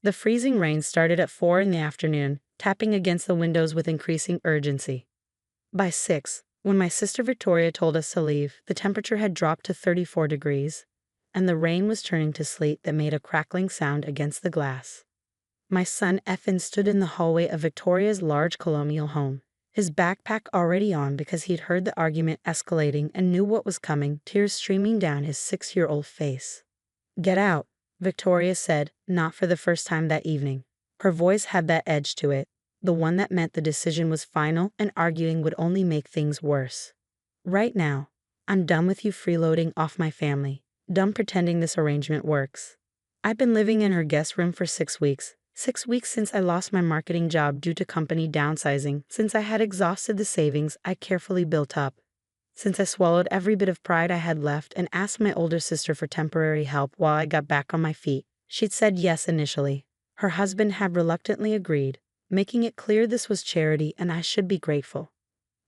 The freezing rain started at 4 in the afternoon, tapping against the windows with increasing urgency. By 6, when my sister Victoria told us to leave, the temperature had dropped to 34 degrees, and the rain was turning to sleet that made a crackling sound against the glass. My son Ethan stood in the hallway of Victoria's large colonial home, his backpack already on because he'd heard the argument escalating and knew what was coming, tears streaming down his 6-year-old face. "Get out," Victoria said, not for the first time that evening. Her voice had that edge to it, the one that meant the decision was final and arguing would only make things worse. "Right now, I'm done with you freeloading off my family, done pretending this arrangement works." I've been living in her guest room for 6 weeks. 6 weeks since I lost my marketing job due to company downsizing, since I had exhausted the savings I carefully built up, since I swallowed every bit of pride I had left and asked my older sister for temporary help while I got back on my feet. She'd said yes initially. Her husband had reluctantly agreed, making it clear this was charity and I should be grateful.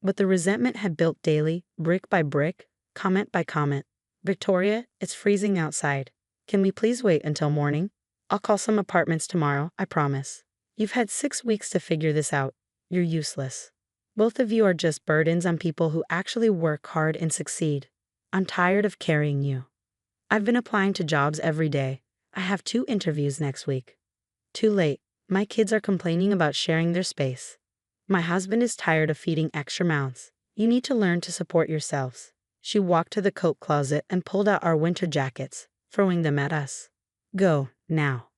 But the resentment had built daily, brick by brick, comment by comment. "Victoria, it's freezing outside. Can we please wait until morning? I'll call some apartments tomorrow, I promise. You've had 6 weeks to figure this out. You're useless. Both of you are just burdens on people who actually work hard and succeed. I'm tired of carrying you. I've been applying to jobs every day. I have 2 interviews next week. Too late. My kids are complaining about sharing their space. My husband is tired of feeding extra mouths. You need to learn to support yourselves." She walked to the coat closet and pulled out our winter jackets, throwing them at us. "Go, now."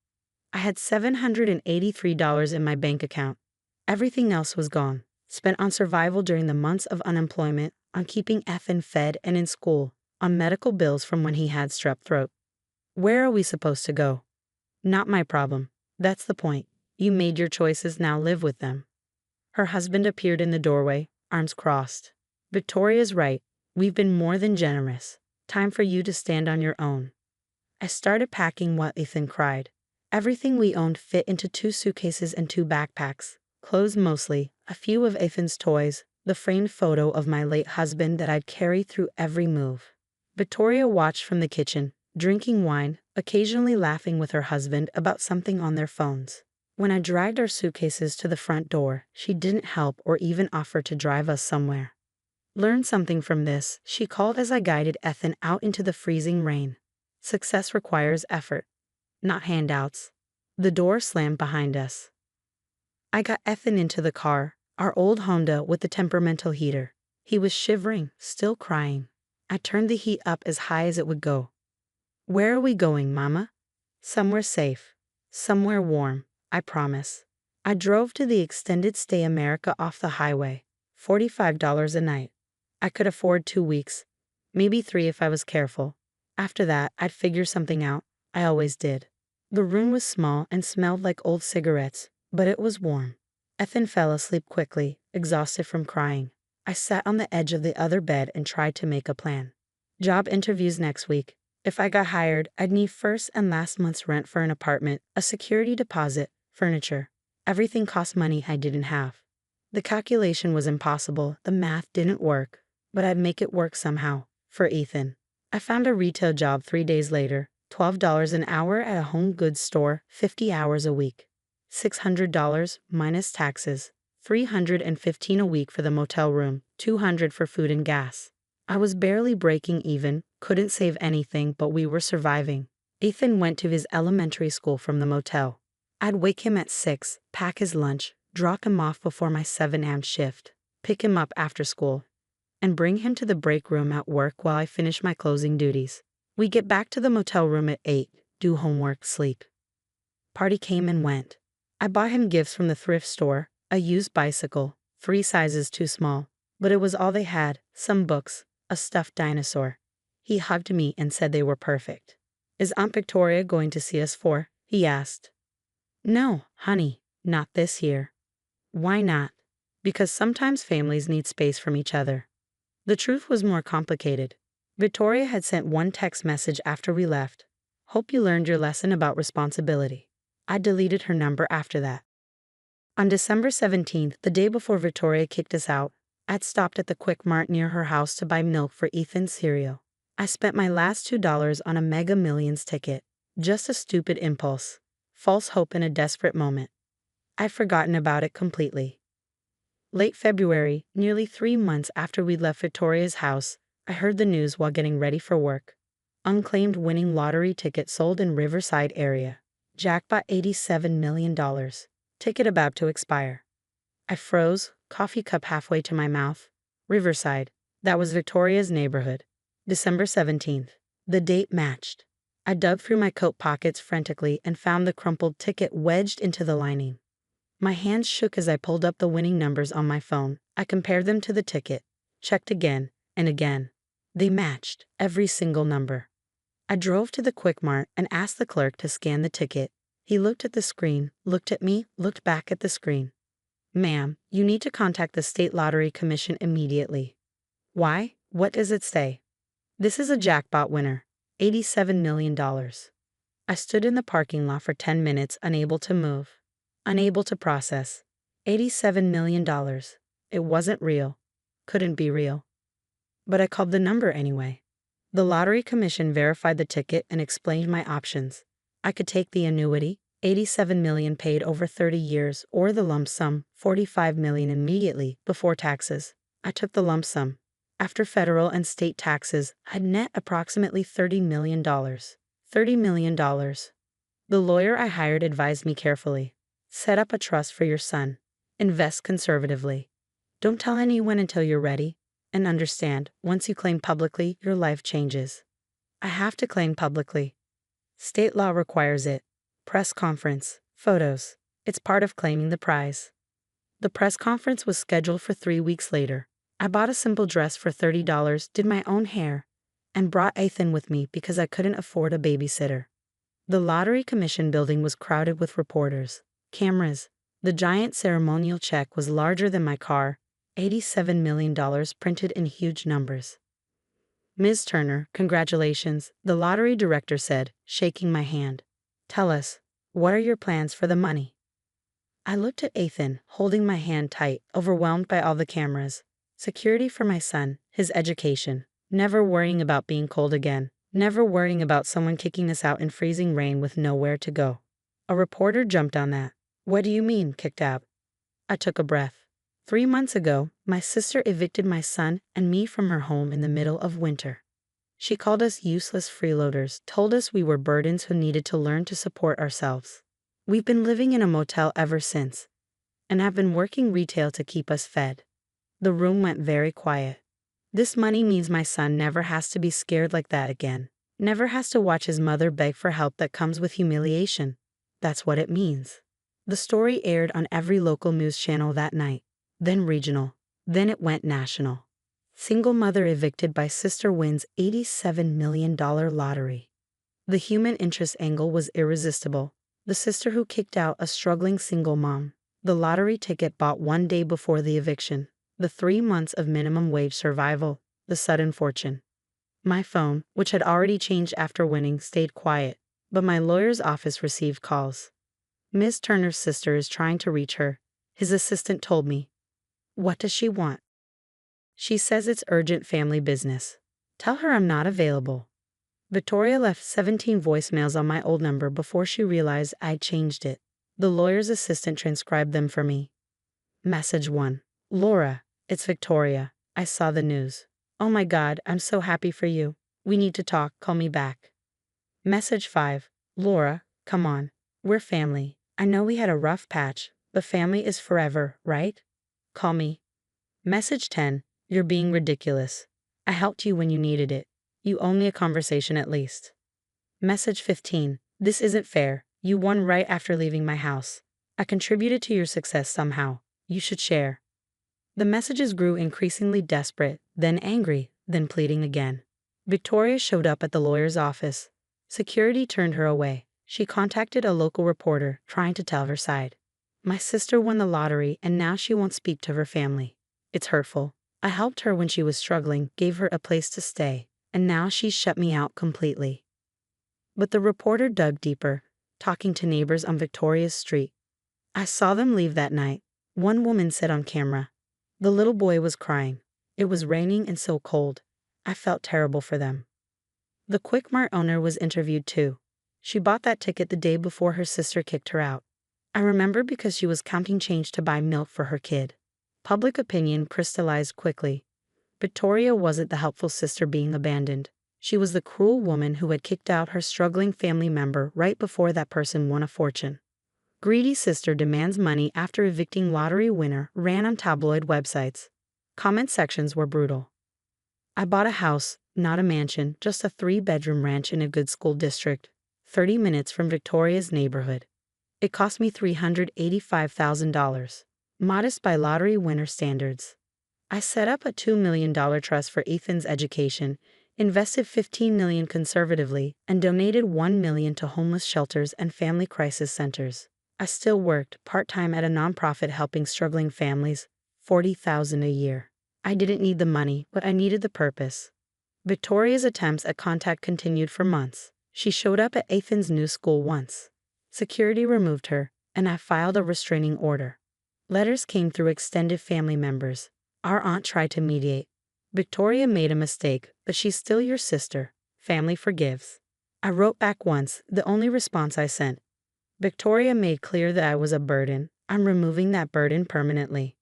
I had $783 in my bank account. Everything else was gone, spent on survival during the months of unemployment, on keeping Ethan fed and in school, on medical bills from when he had strep throat. "Where are we supposed to go?" "Not my problem. That's the point. You made your choices, now live with them." Her husband appeared in the doorway, arms crossed. "Victoria's right. We've been more than generous. Time for you to stand on your own." I started packing while Ethan cried. Everything we owned fit into 2 suitcases and 2 backpacks. Clothes mostly, a few of Ethan's toys, the framed photo of my late husband that I'd carry through every move. Victoria watched from the kitchen, drinking wine, occasionally laughing with her husband about something on their phones. When I dragged our suitcases to the front door, she didn't help or even offer to drive us somewhere. "Learn something from this," she called as I guided Ethan out into the freezing rain. "Success requires effort, not handouts." The door slammed behind us. I got Ethan into the car, our old Honda with the temperamental heater. He was shivering, still crying. I turned the heat up as high as it would go. "Where are we going, Mama?" "Somewhere safe. Somewhere warm, I promise." I drove to the extended stay America off the highway, $45 a night. I could afford 2 weeks, maybe 3 if I was careful. After that, I'd figure something out. I always did. The room was small and smelled like old cigarettes, but it was warm. Ethan fell asleep quickly, exhausted from crying. I sat on the edge of the other bed and tried to make a plan. Job interviews next week. If I got hired, I'd need first and last month's rent for an apartment, a security deposit, furniture. Everything cost money I didn't have. The calculation was impossible, the math didn't work, but I'd make it work somehow, for Ethan. I found a retail job 3 days later, $12 an hour at a home goods store, 50 hours a week. $600 minus taxes, $315 a week for the motel room, $200 for food and gas. I was barely breaking even, couldn't save anything, but we were surviving. Ethan went to his elementary school from the motel. I'd wake him at 6, pack his lunch, drop him off before my 7 a.m. shift, pick him up after school, and bring him to the break room at work while I finish my closing duties. We get back to the motel room at 8, do homework, sleep. Party came and went. I bought him gifts from the thrift store, a used bicycle, 3 sizes too small, but it was all they had, some books, a stuffed dinosaur. He hugged me and said they were perfect. "Is Aunt Victoria going to see us for?" he asked. "No, honey, not this year." "Why not?" "Because sometimes families need space from each other." The truth was more complicated. Victoria had sent one text message after we left. "Hope you learned your lesson about responsibility." I deleted her number after that. On December 17th, the day before Victoria kicked us out, I'd stopped at the Quick Mart near her house to buy milk for Ethan's cereal. I spent my last $2 on a Mega Millions ticket. Just a stupid impulse. False hope in a desperate moment. I'd forgotten about it completely. Late February, nearly 3 months after we'd left Victoria's house, I heard the news while getting ready for work. Unclaimed winning lottery ticket sold in Riverside area. Jackpot $87 million. Ticket about to expire. I froze, coffee cup halfway to my mouth. Riverside. That was Victoria's neighborhood. December 17th. The date matched. I dug through my coat pockets frantically and found the crumpled ticket wedged into the lining. My hands shook as I pulled up the winning numbers on my phone. I compared them to the ticket, checked again and again. They matched, every single number. I drove to the Quick Mart and asked the clerk to scan the ticket. He looked at the screen, looked at me, looked back at the screen. "Ma'am, you need to contact the State Lottery Commission immediately." "Why? What does it say?" "This is a jackpot winner. $87 million. I stood in the parking lot for 10 minutes, unable to move. Unable to process. $87 million. It wasn't real. Couldn't be real. But I called the number anyway. The Lottery Commission verified the ticket and explained my options. I could take the annuity, $87 million paid over 30 years, or the lump sum, $45 million immediately, before taxes. I took the lump sum. After federal and state taxes, I'd net approximately $30 million. $30 million. The lawyer I hired advised me carefully. Set up a trust for your son. Invest conservatively. Don't tell anyone until you're ready. And understand, once you claim publicly, your life changes. I have to claim publicly. State law requires it. Press conference. Photos. It's part of claiming the prize. The press conference was scheduled for 3 weeks later. I bought a simple dress for $30, did my own hair, and brought Ethan with me because I couldn't afford a babysitter. The Lottery Commission building was crowded with reporters. Cameras. The giant ceremonial check was larger than my car, $87 million printed in huge numbers. "Ms. Turner, congratulations," the lottery director said, shaking my hand. "Tell us, what are your plans for the money?" I looked at Ethan, holding my hand tight, overwhelmed by all the cameras. Security for my son, his education, never worrying about being cold again, never worrying about someone kicking us out in freezing rain with nowhere to go. A reporter jumped on that. "What do you mean, kicked out?" I took a breath. 3 months ago, my sister evicted my son and me from her home in the middle of winter. She called us useless freeloaders, told us we were burdens who needed to learn to support ourselves. We've been living in a motel ever since, and I've been working retail to keep us fed. The room went very quiet. This money means my son never has to be scared like that again. Never has to watch his mother beg for help that comes with humiliation. That's what it means. The story aired on every local news channel that night, then regional, then it went national. Single mother evicted by sister wins $87 million lottery. The human interest angle was irresistible. The sister who kicked out a struggling single mom. The lottery ticket bought 1 day before the eviction. The 3 months of minimum wage survival. The sudden fortune. My phone, which had already changed after winning, stayed quiet, but my lawyer's office received calls. "Ms. Turner's sister is trying to reach her," his assistant told me. "What does she want?" "She says it's urgent family business. Tell her I'm not available." Victoria left 17 voicemails on my old number before she realized I'd changed it. The lawyer's assistant transcribed them for me. Message 1. "Laura, it's Victoria. I saw the news. Oh my God, I'm so happy for you. We need to talk, call me back." Message 5. "Laura, come on. We're family. I know we had a rough patch, but family is forever, right? Call me." Message 10. "You're being ridiculous. I helped you when you needed it. You owe me a conversation at least." Message 15. "This isn't fair. You won right after leaving my house. I contributed to your success somehow. You should share." The messages grew increasingly desperate, then angry, then pleading again. Victoria showed up at the lawyer's office. Security turned her away. She contacted a local reporter, trying to tell her side. "My sister won the lottery and now she won't speak to her family. It's hurtful. I helped her when she was struggling, gave her a place to stay, and now she's shut me out completely." But the reporter dug deeper, talking to neighbors on Victoria's street. "I saw them leave that night," one woman said on camera. "The little boy was crying. It was raining and so cold. I felt terrible for them." The Quick Mart owner was interviewed too. She bought that ticket the day before her sister kicked her out. I remember because she was counting change to buy milk for her kid. Public opinion crystallized quickly. Victoria wasn't the helpful sister being abandoned. She was the cruel woman who had kicked out her struggling family member right before that person won a fortune. Greedy sister demands money after evicting lottery winner ran on tabloid websites. Comment sections were brutal. I bought a house, not a mansion, just a 3-bedroom ranch in a good school district, 30 minutes from Victoria's neighborhood. It cost me $385,000. Modest by lottery winner standards. I set up a $2 million trust for Ethan's education, invested $15 million conservatively, and donated $1 million to homeless shelters and family crisis centers. I still worked part-time at a nonprofit helping struggling families, $40,000 a year. I didn't need the money, but I needed the purpose. Victoria's attempts at contact continued for months. She showed up at Ethan's new school once. Security removed her, and I filed a restraining order. Letters came through extended family members. Our aunt tried to mediate. Victoria made a mistake, but she's still your sister. Family forgives. I wrote back once, the only response I sent. Victoria made clear that I was a burden. I'm removing that burden permanently.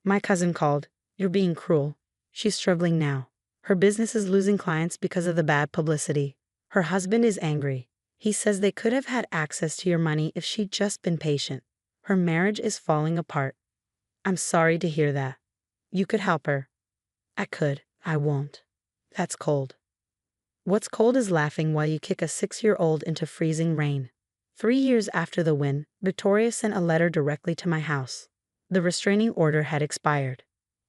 My cousin called. You're being cruel. She's struggling now. Her business is losing clients because of the bad publicity. Her husband is angry. He says they could have had access to your money if she'd just been patient. Her marriage is falling apart. I'm sorry to hear that. You could help her. I could. I won't. That's cold. What's cold is laughing while you kick a 6-year-old into freezing rain. 3 years after the win, Victoria sent a letter directly to my house. The restraining order had expired.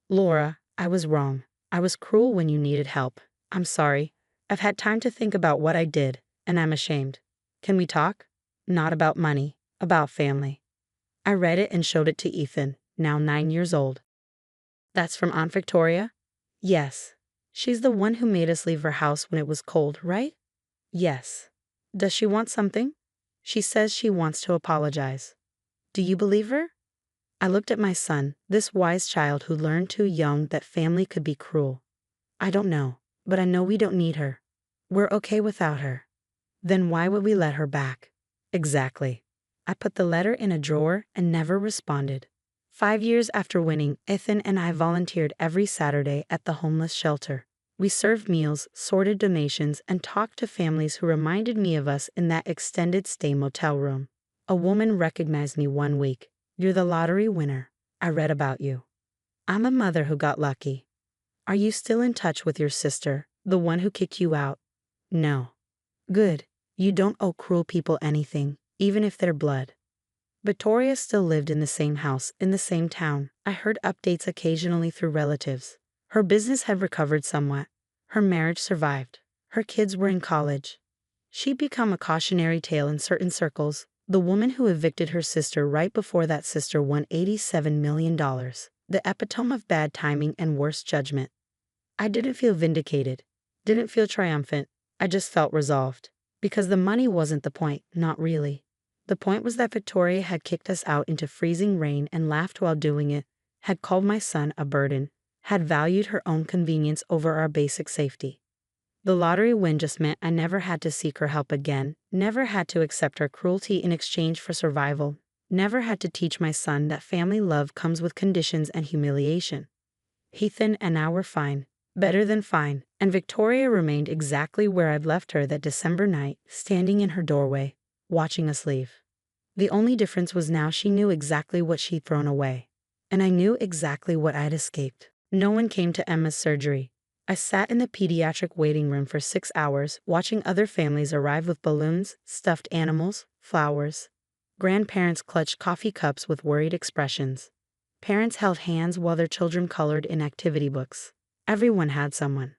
Laura, I was wrong. I was cruel when you needed help. I'm sorry. I've had time to think about what I did, and I'm ashamed. Can we talk? Not about money, about family. I read it and showed it to Ethan, now 9 years old. That's from Aunt Victoria? Yes. She's the one who made us leave her house when it was cold, right? Yes. Does she want something? She says she wants to apologize. Do you believe her? I looked at my son, this wise child who learned too young that family could be cruel. I don't know, but I know we don't need her. We're okay without her. Then why would we let her back? Exactly. I put the letter in a drawer and never responded. 5 years after winning, Ethan and I volunteered every Saturday at the homeless shelter. We served meals, sorted donations, and talked to families who reminded me of us in that extended stay motel room. A woman recognized me one week. You're the lottery winner. I read about you. I'm a mother who got lucky. Are you still in touch with your sister, the one who kicked you out? No. Good. You don't owe cruel people anything, even if they're blood. Victoria still lived in the same house, in the same town. I heard updates occasionally through relatives. Her business had recovered somewhat. Her marriage survived. Her kids were in college. She'd become a cautionary tale in certain circles, the woman who evicted her sister right before that sister won $87 million, the epitome of bad timing and worse judgment. I didn't feel vindicated, didn't feel triumphant. I just felt resolved. Because the money wasn't the point, not really. The point was that Victoria had kicked us out into freezing rain and laughed while doing it, had called my son a burden, had valued her own convenience over our basic safety. The lottery win just meant I never had to seek her help again, never had to accept her cruelty in exchange for survival, never had to teach my son that family love comes with conditions and humiliation. Ethan and I were fine, better than fine, and Victoria remained exactly where I'd left her that December night, standing in her doorway, watching us leave. The only difference was now she knew exactly what she'd thrown away, and I knew exactly what I'd escaped. No one came to Emma's surgery. I sat in the pediatric waiting room for 6 hours, watching other families arrive with balloons, stuffed animals, flowers. Grandparents clutched coffee cups with worried expressions. Parents held hands while their children colored in activity books. Everyone had someone.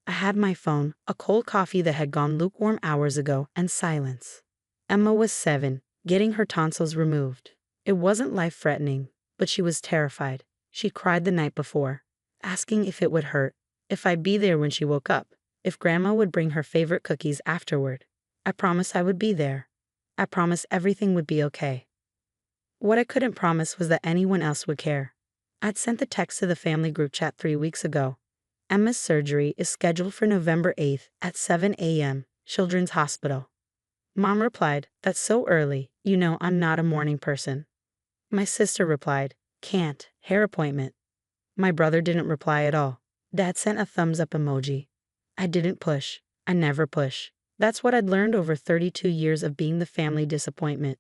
I had my phone, a cold coffee that had gone lukewarm hours ago, and silence. Emma was 7, getting her tonsils removed. It wasn't life-threatening, but she was terrified. She cried the night before, asking if it would hurt, if I'd be there when she woke up, if Grandma would bring her favorite cookies afterward. I promised I would be there. I promised everything would be okay. What I couldn't promise was that anyone else would care. I'd sent the text to the family group chat 3 weeks ago. Emma's surgery is scheduled for November 8th at 7 a.m., Children's Hospital. Mom replied, "That's so early. You know I'm not a morning person." My sister replied, "Can't, hair appointment." My brother didn't reply at all. Dad sent a thumbs up emoji. I didn't push. I never push. That's what I'd learned over 32 years of being the family disappointment.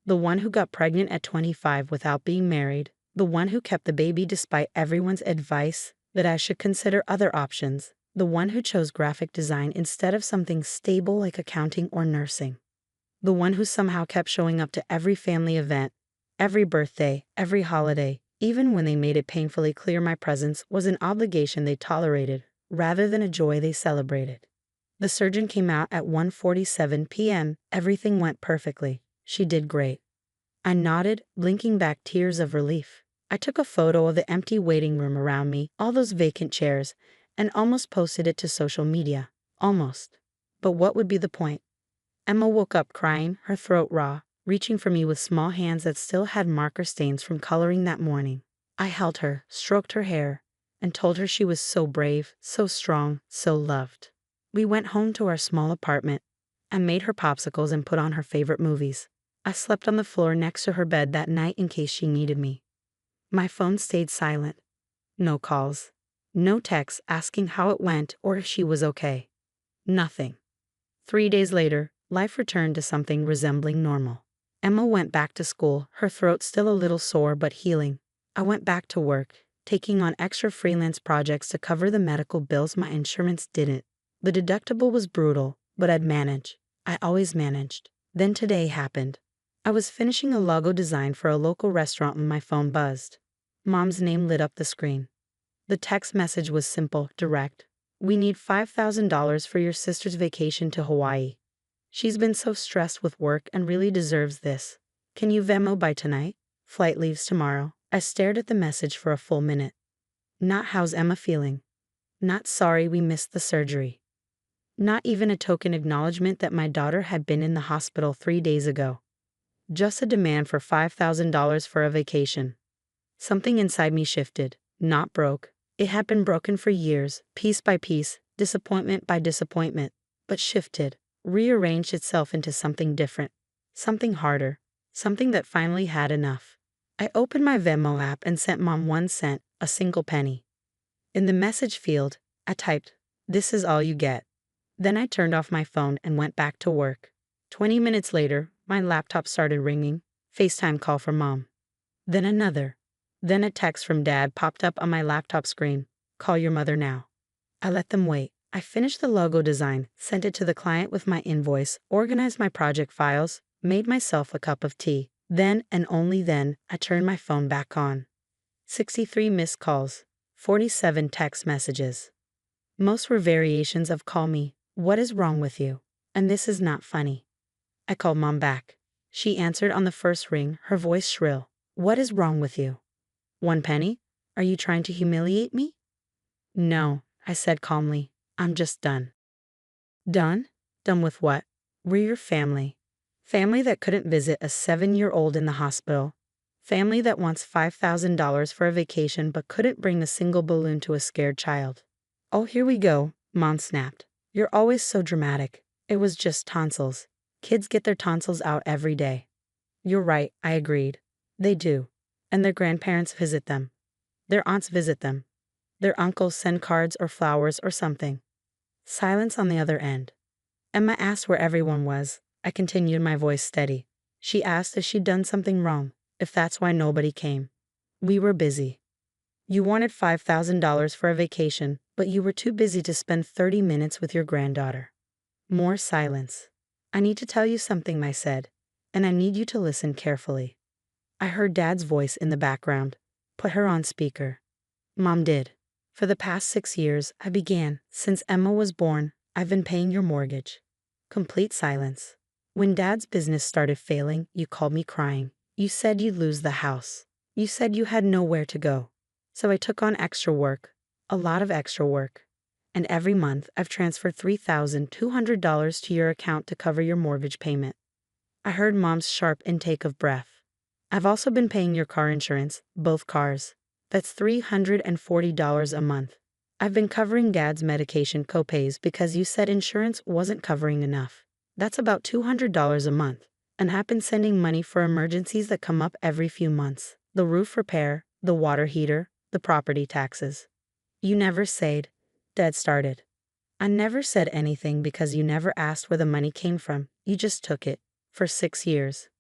The one who got pregnant at 25 without being married. The one who kept the baby despite everyone's advice that I should consider other options. The one who chose graphic design instead of something stable like accounting or nursing. The one who somehow kept showing up to every family event, every birthday, every holiday, even when they made it painfully clear my presence was an obligation they tolerated, rather than a joy they celebrated. The surgeon came out at 1:47 p.m. Everything went perfectly. She did great. I nodded, blinking back tears of relief. I took a photo of the empty waiting room around me, all those vacant chairs, and almost posted it to social media. Almost. But what would be the point? Emma woke up crying, her throat raw, reaching for me with small hands that still had marker stains from coloring that morning. I held her, stroked her hair, and told her she was so brave, so strong, so loved. We went home to our small apartment. I made her popsicles and put on her favorite movies. I slept on the floor next to her bed that night in case she needed me. My phone stayed silent. No calls. No texts asking how it went or if she was okay. Nothing. 3 days later, life returned to something resembling normal. Emma went back to school, her throat still a little sore but healing. I went back to work, taking on extra freelance projects to cover the medical bills my insurance didn't. The deductible was brutal, but I'd manage. I always managed. Then today happened. I was finishing a logo design for a local restaurant when my phone buzzed. Mom's name lit up the screen. The text message was simple, direct. "We need $5,000 for your sister's vacation to Hawaii. She's been so stressed with work and really deserves this. Can you Venmo by tonight? Flight leaves tomorrow." I stared at the message for a full minute. Not "How's Emma feeling?" Not "Sorry we missed the surgery." Not even a token acknowledgement that my daughter had been in the hospital 3 days ago. Just a demand for $5,000 for a vacation. Something inside me shifted. Not broke. It had been broken for years, piece by piece, disappointment by disappointment, but shifted, rearranged itself into something different, something harder, something that finally had enough. I opened my Venmo app and sent Mom 1 cent, a single penny. In the message field, I typed, "This is all you get." Then I turned off my phone and went back to work. 20 minutes later, my laptop started ringing, FaceTime call from Mom. Then another. Then a text from Dad popped up on my laptop screen, "Call your mother now." I let them wait. I finished the logo design, sent it to the client with my invoice, organized my project files, made myself a cup of tea. Then, and only then, I turned my phone back on. 63 missed calls, 47 text messages. Most were variations of "Call me, what is wrong with you? And this is not funny." I called Mom back. She answered on the first ring, her voice shrill. "What is wrong with you? 1 penny? Are you trying to humiliate me?" "No," I said calmly. "I'm just done." Done? Done with what? We're your family. Family that couldn't visit a 7-year-old in the hospital. Family that wants $5,000 for a vacation but couldn't bring a single balloon to a scared child. "Oh, here we go," Mom snapped. "You're always so dramatic. It was just tonsils. Kids get their tonsils out every day." "You're right," I agreed. They do. And their grandparents visit them. Their aunts visit them. Their uncles send cards or flowers or something. Silence on the other end. Emma asked where everyone was. I continued, my voice steady. She asked if she'd done something wrong, if that's why nobody came. "We were busy. You wanted $5,000 for a vacation, but you were too busy to spend 30 minutes with your granddaughter." More silence. "I need to tell you something," I said, "and I need you to listen carefully." I heard Dad's voice in the background. "Put her on speaker." Mom did. "For the past 6 years, I began, since Emma was born, I've been paying your mortgage." Complete silence. "When Dad's business started failing, you called me crying. You said you'd lose the house. You said you had nowhere to go. So I took on extra work, a lot of extra work. And every month, I've transferred $3,200 to your account to cover your mortgage payment." I heard Mom's sharp intake of breath. "I've also been paying your car insurance, both cars. That's $340 a month. I've been covering Dad's medication copays because you said insurance wasn't covering enough. That's about $200 a month. And I've been sending money for emergencies that come up every few months. The roof repair, the water heater, the property taxes. You never said, Dad started. I never said anything because you never asked where the money came from. You just took it. For 6 years.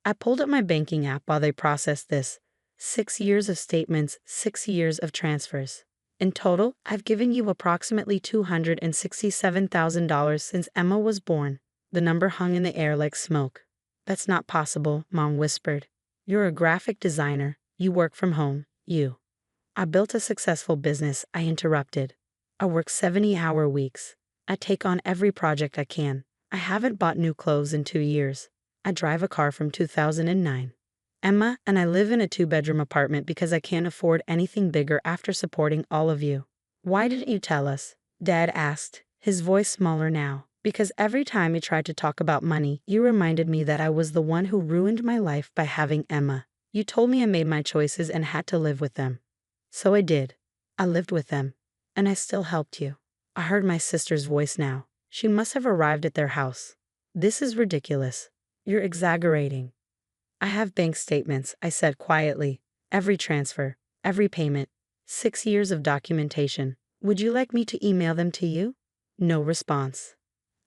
I pulled up my banking app while they processed this. 6 years of statements, 6 years of transfers. In total, I've given you approximately $267,000 since Emma was born. The number hung in the air like smoke. That's not possible, Mom whispered. You're a graphic designer. You work from home. I built a successful business, I interrupted. I work 70-hour weeks. I take on every project I can. I haven't bought new clothes in 2 years. I drive a car from 2009. Emma and I live in a 2-bedroom apartment because I can't afford anything bigger after supporting all of you. Why didn't you tell us? Dad asked, his voice smaller now. Because every time you tried to talk about money, you reminded me that I was the one who ruined my life by having Emma. You told me I made my choices and had to live with them. So I did. I lived with them. And I still helped you. I heard my sister's voice now. She must have arrived at their house. This is ridiculous. You're exaggerating. I have bank statements, I said quietly. Every transfer, every payment, 6 years of documentation. Would you like me to email them to you? No response.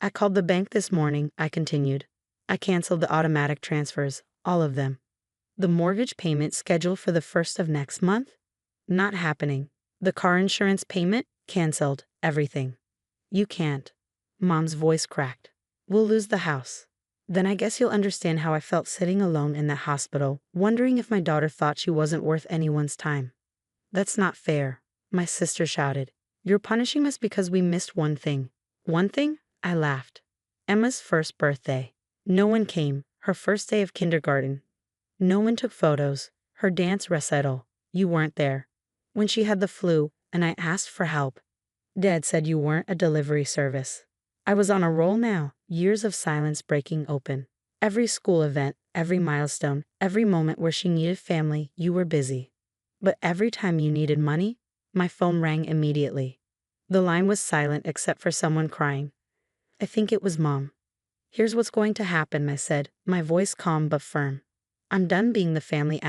I called the bank this morning, I continued. I canceled the automatic transfers, all of them. The mortgage payment scheduled for the 1st of next month? Not happening. The car insurance payment? Canceled. Everything. You can't. Mom's voice cracked. We'll lose the house. Then I guess you'll understand how I felt sitting alone in that hospital, wondering if my daughter thought she wasn't worth anyone's time. That's not fair, my sister shouted. You're punishing us because we missed one thing. One thing? I laughed. Emma's first birthday. No one came. Her first day of kindergarten. No one took photos. Her dance recital. You weren't there. When she had the flu, and I asked for help. Dad said you weren't a delivery service. I was on a roll now, years of silence breaking open. Every school event, every milestone, every moment where she needed family, you were busy. But every time you needed money, my phone rang immediately. The line was silent except for someone crying. I think it was Mom. Here's what's going to happen, I said, my voice calm but firm. I'm done being the family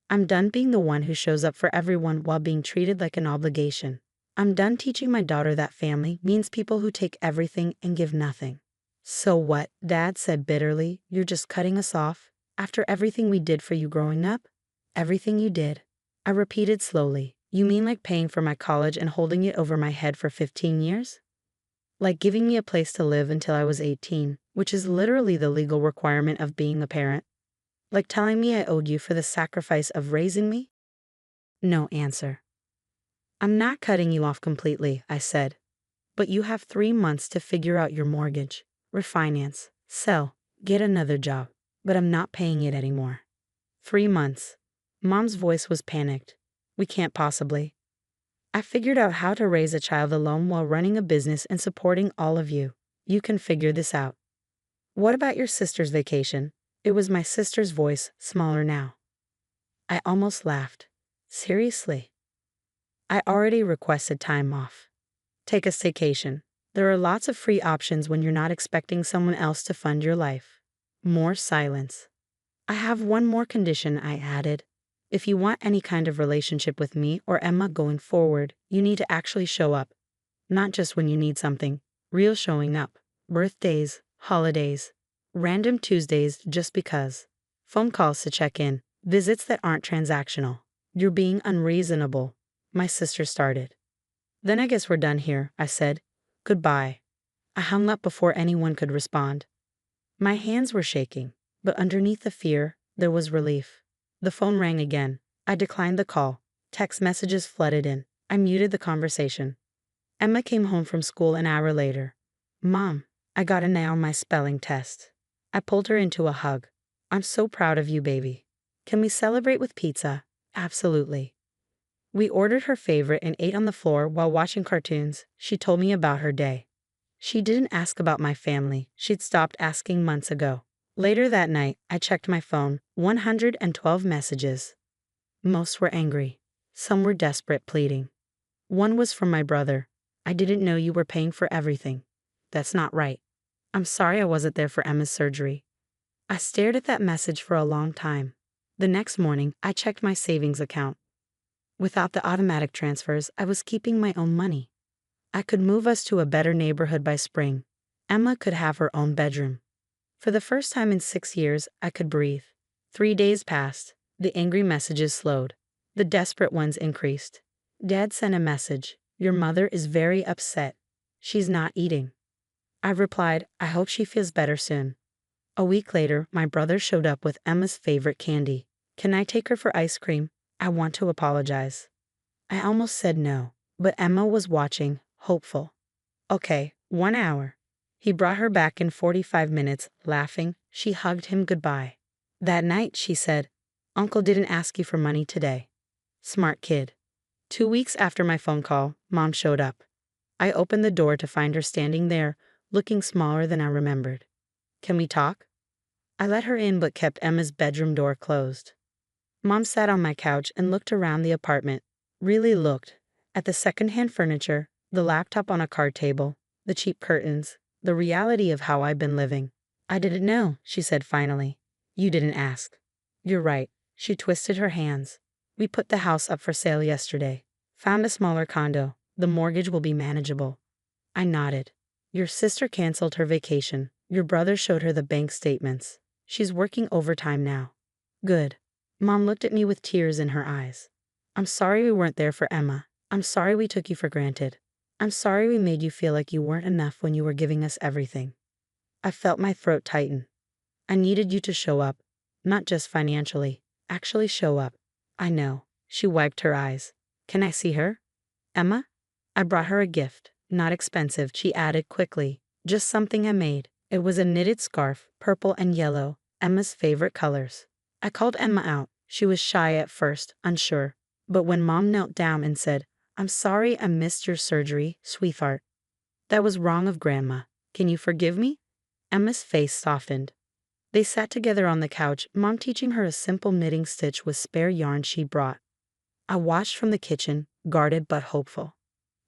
I'm done being the one who shows up for everyone while being treated like an obligation. I'm done teaching my daughter that family means people who take everything and give nothing. So what? Dad said bitterly. You're just cutting us off? After everything we did for you growing up? Everything you did. I repeated slowly. You mean like paying for my college and holding it over my head for 15 years? Like giving me a place to live until I was 18, which is literally the legal requirement of being a parent? Like telling me I owed you for the sacrifice of raising me? No answer. I'm not cutting you off completely, I said. But you have 3 months to figure out your mortgage, refinance, sell, get another job. But I'm not paying it anymore. 3 months. Mom's voice was panicked. We can't possibly. I figured out how to raise a child alone while running a business and supporting all of you. You can figure this out. What about your sister's vacation? It was my sister's voice, smaller now. I almost laughed. Seriously? I already requested time off. Take a staycation. There are lots of free options when you're not expecting someone else to fund your life. More silence. I have one more condition, I added. If you want any kind of relationship with me or Emma going forward, you need to actually show up. Not just when you need something. Real showing up. Birthdays, holidays, random Tuesdays just because. Phone calls to check in. Visits that aren't transactional. You're being unreasonable. My sister started. Then I guess we're done here, I said. Goodbye. I hung up before anyone could respond. My hands were shaking, but underneath the fear, there was relief. The phone rang again. I declined the call. Text messages flooded in. I muted the conversation. Emma came home from school an hour later. Mom, I got an A on my spelling test. I pulled her into a hug. I'm so proud of you, baby. Can we celebrate with pizza? Absolutely. We ordered her favorite and ate on the floor while watching cartoons. She told me about her day. She didn't ask about my family. She'd stopped asking months ago. Later that night, I checked my phone. 112 messages. Most were angry. Some were desperate, pleading. One was from my brother. I didn't know you were paying for everything. That's not right. I'm sorry I wasn't there for Emma's surgery. I stared at that message for a long time. The next morning, I checked my savings account. Without the automatic transfers, I was keeping my own money. I could move us to a better neighborhood by spring. Emma could have her own bedroom. For the first time in 6 years, I could breathe. 3 days passed. The angry messages slowed. The desperate ones increased. Dad sent a message. Your mother is very upset. She's not eating. I replied, I hope she feels better soon. A week later, my brother showed up with Emma's favorite candy. Can I take her for ice cream? I want to apologize. I almost said no, but Emma was watching, hopeful. Okay, 1 hour. He brought her back in 45 minutes, laughing. She hugged him goodbye. That night, she said, Uncle didn't ask you for money today. Smart kid. 2 weeks after my phone call, Mom showed up. I opened the door to find her standing there, looking smaller than I remembered. Can we talk? I let her in but kept Emma's bedroom door closed. Mom sat on my couch and looked around the apartment. Really looked. At the secondhand furniture, the laptop on a card table, the cheap curtains, the reality of how I'd been living. I didn't know, she said finally. You didn't ask. You're right. She twisted her hands. We put the house up for sale yesterday. Found a smaller condo. The mortgage will be manageable. I nodded. Your sister canceled her vacation. Your brother showed her the bank statements. She's working overtime now. Good. Mom looked at me with tears in her eyes. I'm sorry we weren't there for Emma. I'm sorry we took you for granted. I'm sorry we made you feel like you weren't enough when you were giving us everything. I felt my throat tighten. I needed you to show up. Not just financially. Actually show up. I know. She wiped her eyes. Can I see her? Emma? I brought her a gift. Not expensive, she added quickly. Just something I made. It was a knitted scarf, purple and yellow, Emma's favorite colors. I called Emma out. She was shy at first, unsure. But when Mom knelt down and said, I'm sorry I missed your surgery, sweetheart. That was wrong of Grandma. Can you forgive me? Emma's face softened. They sat together on the couch, Mom teaching her a simple knitting stitch with spare yarn she brought. I watched from the kitchen, guarded but hopeful.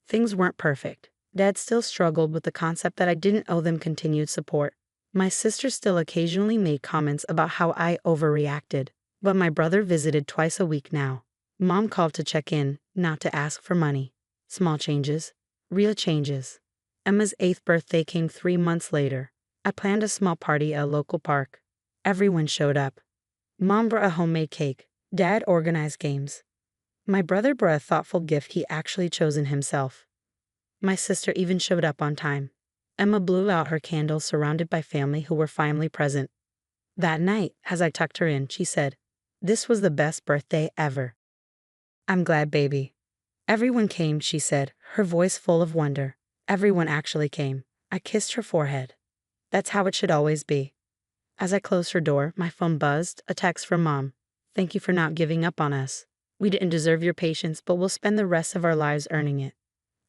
Things weren't perfect. Dad still struggled with the concept that I didn't owe them continued support. My sister still occasionally made comments about how I overreacted. But my brother visited twice a week now. Mom called to check in, not to ask for money. Small changes. Real changes. Emma's 8th birthday came 3 months later. I planned a small party at a local park. Everyone showed up. Mom brought a homemade cake. Dad organized games. My brother brought a thoughtful gift he actually chosen himself. My sister even showed up on time. Emma blew out her candles surrounded by family who were finally present. That night, as I tucked her in, she said, This was the best birthday ever. I'm glad, baby. Everyone came, she said, her voice full of wonder. Everyone actually came. I kissed her forehead. That's how it should always be. As I closed her door, my phone buzzed, a text from Mom. Thank you for not giving up on us. We didn't deserve your patience, but we'll spend the rest of our lives earning it.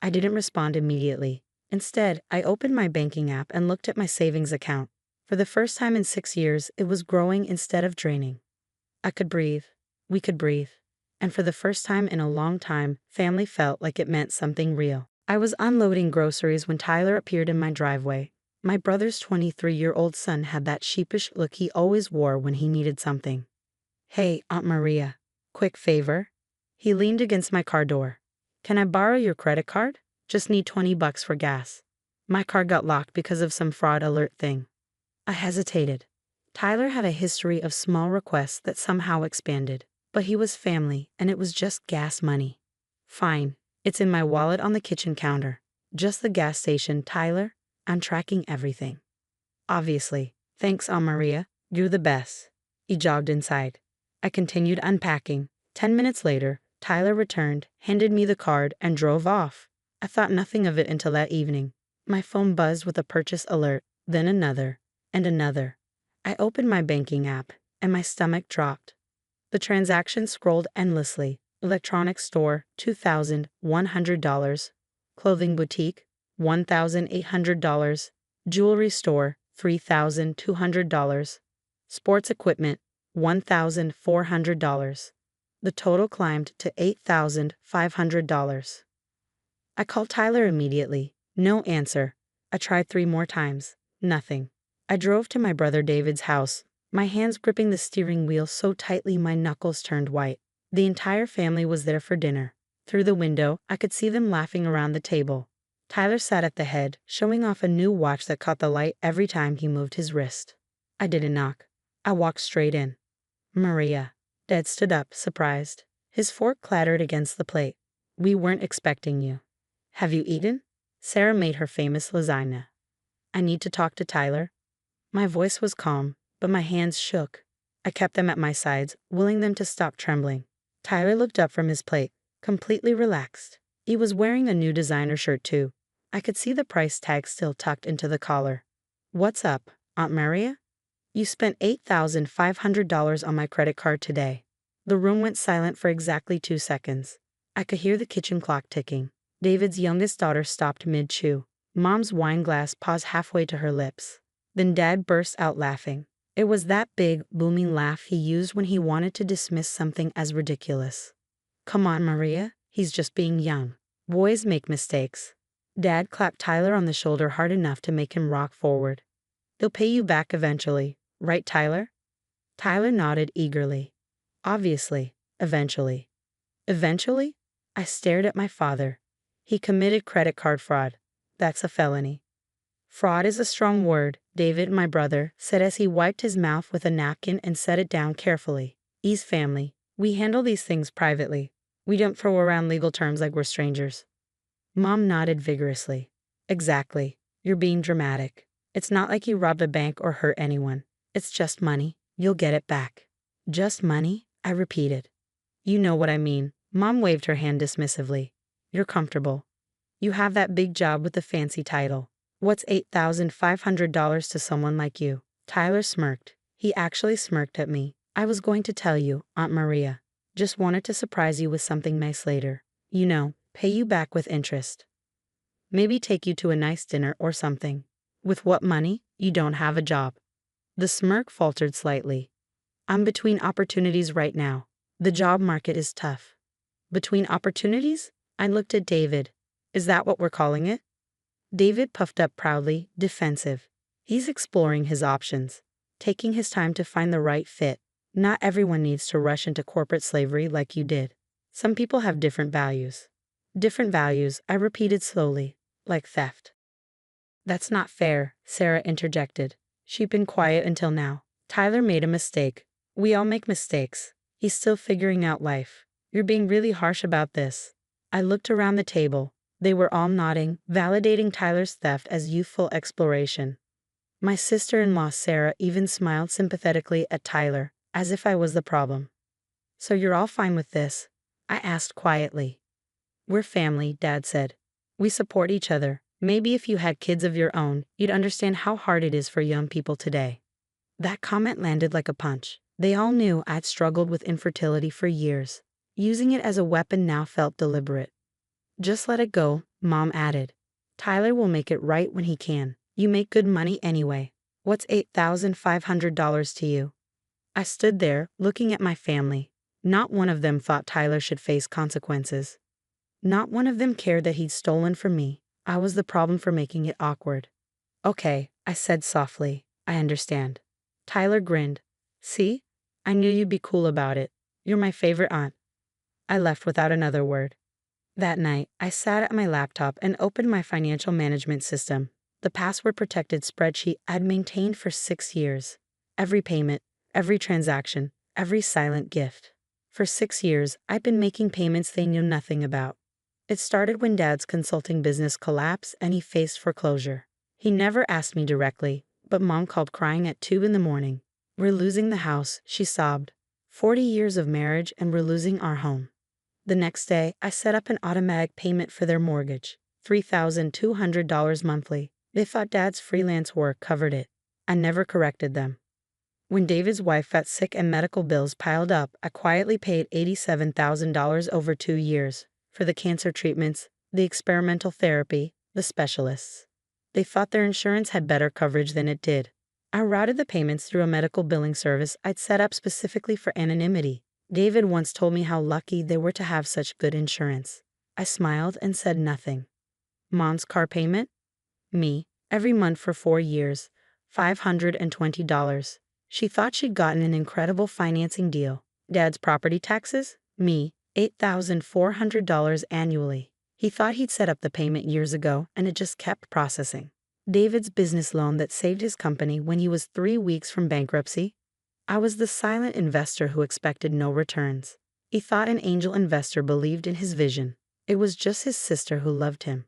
I didn't respond immediately. Instead, I opened my banking app and looked at my savings account. For the first time in 6 years, it was growing instead of draining. I could breathe. We could breathe. And for the first time in a long time, family felt like it meant something real. I was unloading groceries when Tyler appeared in my driveway. My brother's 23-year-old son had that sheepish look he always wore when he needed something. Hey, Aunt Maria. Quick favor? He leaned against my car door. Can I borrow your credit card? Just need $20 for gas. My card got locked because of some fraud alert thing. I hesitated. Tyler had a history of small requests that somehow expanded. But he was family, and it was just gas money. Fine. It's in my wallet on the kitchen counter. Just the gas station, Tyler. I'm tracking everything. Obviously. Thanks, Aunt Maria. You're the best. He jogged inside. I continued unpacking. 10 minutes later, Tyler returned, handed me the card, and drove off. I thought nothing of it until that evening. My phone buzzed with a purchase alert, then another, and another. I opened my banking app, and my stomach dropped. The transaction scrolled endlessly. Electronics store, $2,100. Clothing boutique, $1,800. Jewelry store, $3,200. Sports equipment, $1,400. The total climbed to $8,500. I called Tyler immediately. No answer. I tried 3 more times. Nothing. I drove to my brother David's house, my hands gripping the steering wheel so tightly my knuckles turned white. The entire family was there for dinner. Through the window, I could see them laughing around the table. Tyler sat at the head, showing off a new watch that caught the light every time he moved his wrist. I didn't knock. I walked straight in. Maria. Dad stood up, surprised. His fork clattered against the plate. We weren't expecting you. Have you eaten? Sarah made her famous lasagna. I need to talk to Tyler. My voice was calm, but my hands shook. I kept them at my sides, willing them to stop trembling. Tyler looked up from his plate, completely relaxed. He was wearing a new designer shirt too. I could see the price tag still tucked into the collar. What's up, Aunt Maria? You spent $8,500 on my credit card today. The room went silent for exactly 2 seconds. I could hear the kitchen clock ticking. David's youngest daughter stopped mid-chew. Mom's wine glass paused halfway to her lips. Then Dad burst out laughing. It was that big, booming laugh he used when he wanted to dismiss something as ridiculous. Come on, Maria, he's just being young. Boys make mistakes. Dad clapped Tyler on the shoulder hard enough to make him rock forward. They'll pay you back eventually, right, Tyler? Tyler nodded eagerly. Obviously, eventually. Eventually? I stared at my father. He committed credit card fraud. That's a felony. Fraud is a strong word, David, my brother, said as he wiped his mouth with a napkin and set it down carefully. He's family. We handle these things privately. We don't throw around legal terms like we're strangers. Mom nodded vigorously. Exactly. You're being dramatic. It's not like you robbed a bank or hurt anyone. It's just money. You'll get it back. Just money? I repeated. You know what I mean. Mom waved her hand dismissively. You're comfortable. You have that big job with the fancy title. What's $8,500 to someone like you? Tyler smirked. He actually smirked at me. I was going to tell you, Aunt Maria. Just wanted to surprise you with something nice later. You know, pay you back with interest. Maybe take you to a nice dinner or something. With what money? You don't have a job. The smirk faltered slightly. I'm between opportunities right now. The job market is tough. Between opportunities? I looked at David. Is that what we're calling it? David puffed up proudly, defensive. He's exploring his options, taking his time to find the right fit. Not everyone needs to rush into corporate slavery like you did. Some people have different values. Different values, I repeated slowly, like theft. That's not fair, Sarah interjected. She'd been quiet until now. Tyler made a mistake. We all make mistakes. He's still figuring out life. You're being really harsh about this. I looked around the table. They were all nodding, validating Tyler's theft as youthful exploration. My sister-in-law Sarah even smiled sympathetically at Tyler, as if I was the problem. So you're all fine with this? I asked quietly. We're family, Dad said. We support each other. Maybe if you had kids of your own, you'd understand how hard it is for young people today. That comment landed like a punch. They all knew I'd struggled with infertility for years. Using it as a weapon now felt deliberate. Just let it go, Mom added. Tyler will make it right when he can. You make good money anyway. What's $8,500 to you? I stood there, looking at my family. Not one of them thought Tyler should face consequences. Not one of them cared that he'd stolen from me. I was the problem for making it awkward. Okay, I said softly. I understand. Tyler grinned. See? I knew you'd be cool about it. You're my favorite aunt. I left without another word. That night, I sat at my laptop and opened my financial management system, the password-protected spreadsheet I'd maintained for 6 years. Every payment, every transaction, every silent gift. For 6 years, I'd been making payments they knew nothing about. It started when Dad's consulting business collapsed and he faced foreclosure. He never asked me directly, but Mom called crying at 2 a.m. We're losing the house, she sobbed. 40 years of marriage and we're losing our home. The next day, I set up an automatic payment for their mortgage, $3,200 monthly. They thought Dad's freelance work covered it. I never corrected them. When David's wife got sick and medical bills piled up, I quietly paid $87,000 over 2 years for the cancer treatments, the experimental therapy, the specialists. They thought their insurance had better coverage than it did. I routed the payments through a medical billing service I'd set up specifically for anonymity. David once told me how lucky they were to have such good insurance. I smiled and said nothing. Mom's car payment? Me, Every month for 4 years, $520. She thought she'd gotten an incredible financing deal. Dad's property taxes? Me, $8,400 annually. He thought he'd set up the payment years ago, and it just kept processing. David's business loan that saved his company when he was 3 weeks from bankruptcy? I was the silent investor who expected no returns. He thought an angel investor believed in his vision. It was just his sister who loved him.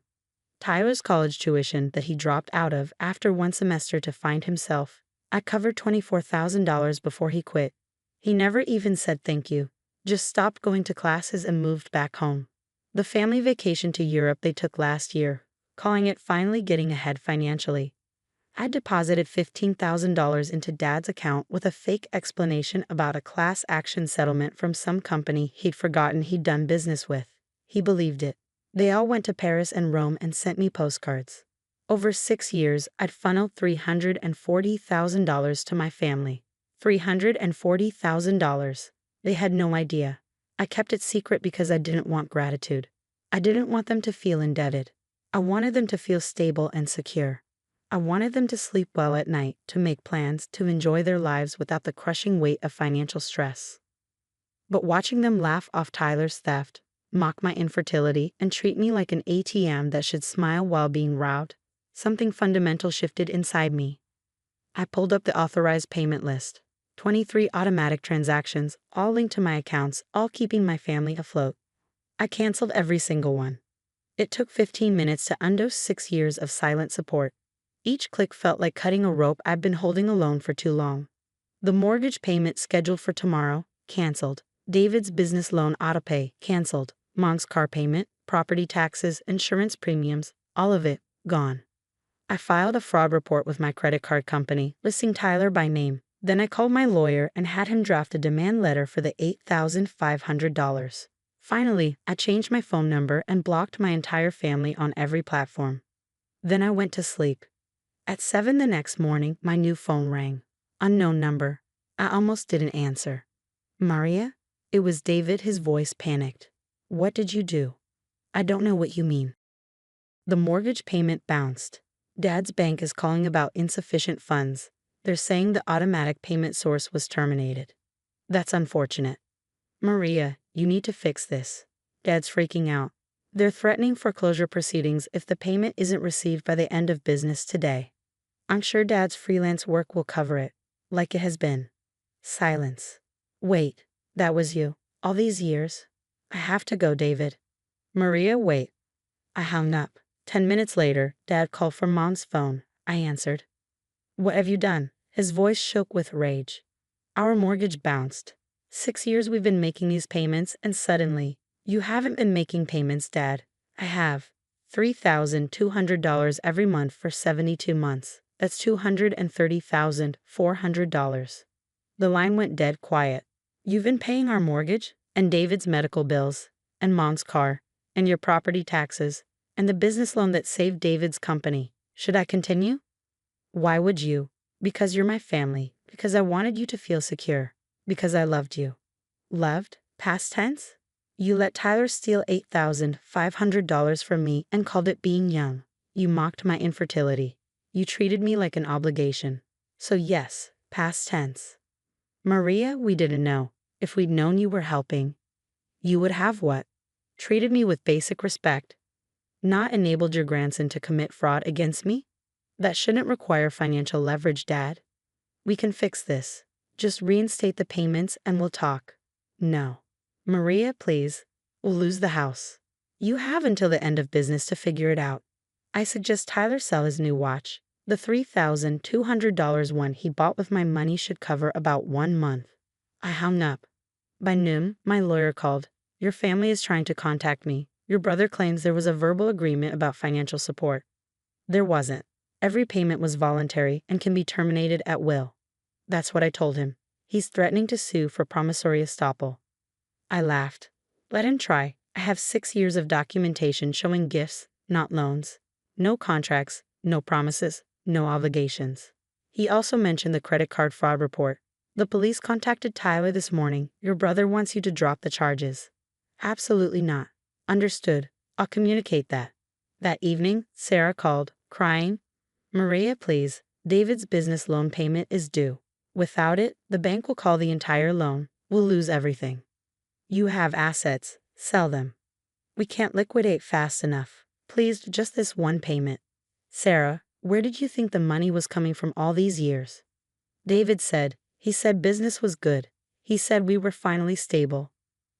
Tyler's college tuition that he dropped out of after one semester to find himself. I covered $24,000 before he quit. He never even said thank you, just stopped going to classes and moved back home. The family vacation to Europe they took last year, calling it finally getting ahead financially. I deposited $15,000 into Dad's account with a fake explanation about a class action settlement from some company he'd forgotten he'd done business with. He believed it. They all went to Paris and Rome and sent me postcards. Over 6 years, I'd funneled $340,000 to my family. $340,000. They had no idea. I kept it secret because I didn't want gratitude. I didn't want them to feel indebted. I wanted them to feel stable and secure. I wanted them to sleep well at night, to make plans, to enjoy their lives without the crushing weight of financial stress. But watching them laugh off Tyler's theft, mock my infertility, and treat me like an ATM that should smile while being robbed, something fundamental shifted inside me. I pulled up the authorized payment list. 23 automatic transactions, all linked to my accounts, all keeping my family afloat. I canceled every single one. It took 15 minutes to undo 6 years of silent support. Each click felt like cutting a rope I'd been holding alone for too long. The mortgage payment scheduled for tomorrow, canceled. David's business loan autopay, canceled. Mom's car payment, property taxes, insurance premiums, all of it, gone. I filed a fraud report with my credit card company, listing Tyler by name. Then I called my lawyer and had him draft a demand letter for the $8,500. Finally, I changed my phone number and blocked my entire family on every platform. Then I went to sleep. At 7 the next morning, my new phone rang. Unknown number. I almost didn't answer. Maria? It was David, his voice panicked. What did you do? I don't know what you mean. The mortgage payment bounced. Dad's bank is calling about insufficient funds. They're saying the automatic payment source was terminated. That's unfortunate. Maria, you need to fix this. Dad's freaking out. They're threatening foreclosure proceedings if the payment isn't received by the end of business today. I'm sure Dad's freelance work will cover it, like it has been. Silence. Wait, that was you. All these years? I have to go, David. Maria, wait. I hung up. 10 minutes later, Dad called from Mom's phone. I answered. What have you done? His voice shook with rage. Our mortgage bounced. 6 years we've been making these payments, and suddenly, you haven't been making payments, Dad. I have. $3,200 every month for 72 months. That's $230,400. The line went dead quiet. You've been paying our mortgage, and David's medical bills, and Mom's car, and your property taxes, and the business loan that saved David's company. Should I continue? Why would you? Because you're my family. Because I wanted you to feel secure. Because I loved you. Loved? Past tense? You let Tyler steal $8,500 from me and called it being young. You mocked my infertility. You treated me like an obligation. So yes, past tense. Maria, we didn't know. If we'd known you were helping, you would have what? Treated me with basic respect. Not enabled your grandson to commit fraud against me? That shouldn't require financial leverage, Dad. We can fix this. Just reinstate the payments and we'll talk. No. Maria, please. We'll lose the house. You have until the end of business to figure it out. I suggest Tyler sell his new watch. The $3,200 one he bought with my money should cover about 1 month. I hung up. By noon, my lawyer called. Your family is trying to contact me. Your brother claims there was a verbal agreement about financial support. There wasn't. Every payment was voluntary and can be terminated at will. That's what I told him. He's threatening to sue for promissory estoppel. I laughed. Let him try. I have 6 years of documentation showing gifts, not loans. No contracts, no promises, no obligations. He also mentioned the credit card fraud report. The police contacted Tyler this morning. Your brother wants you to drop the charges. Absolutely not. Understood. I'll communicate that. That evening, Sarah called, crying. Maria, please, David's business loan payment is due. Without it, the bank will call the entire loan. We'll lose everything. You have assets, sell them. We can't liquidate fast enough. Please, just this one payment. Sarah, where did you think the money was coming from all these years? David said, he said business was good. He said we were finally stable.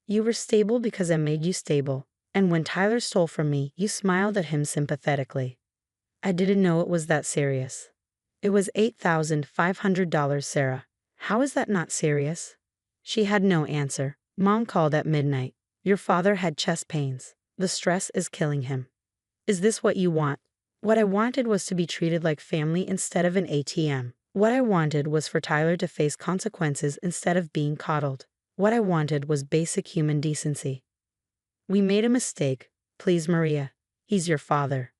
You were stable because I made you stable. And when Tyler stole from me, you smiled at him sympathetically. I didn't know it was that serious. It was $8,500, Sarah. How is that not serious? She had no answer. Mom called at midnight. Your father had chest pains. The stress is killing him. Is this what you want? What I wanted was to be treated like family instead of an ATM. What I wanted was for Tyler to face consequences instead of being coddled. What I wanted was basic human decency. We made a mistake. Please, Maria. He's your father.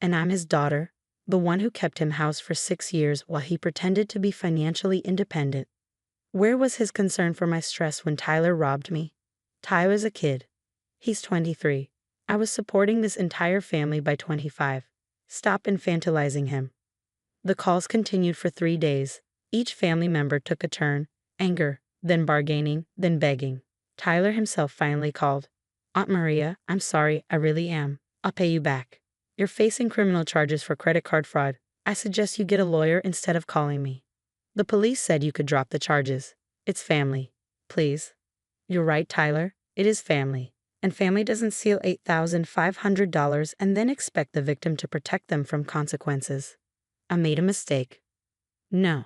And I'm his daughter, the one who kept him house for 6 years while he pretended to be financially independent. Where was his concern for my stress when Tyler robbed me? Tyler's a kid. He's 23. I was supporting this entire family by 25. Stop infantilizing him. The calls continued for 3 days. Each family member took a turn, anger, then bargaining, then begging. Tyler himself finally called. Aunt Maria, I'm sorry, I really am. I'll pay you back. You're facing criminal charges for credit card fraud. I suggest you get a lawyer instead of calling me. The police said you could drop the charges. It's family. Please. You're right, Tyler. It is family. And family doesn't steal $8,500 and then expect the victim to protect them from consequences. I made a mistake. No.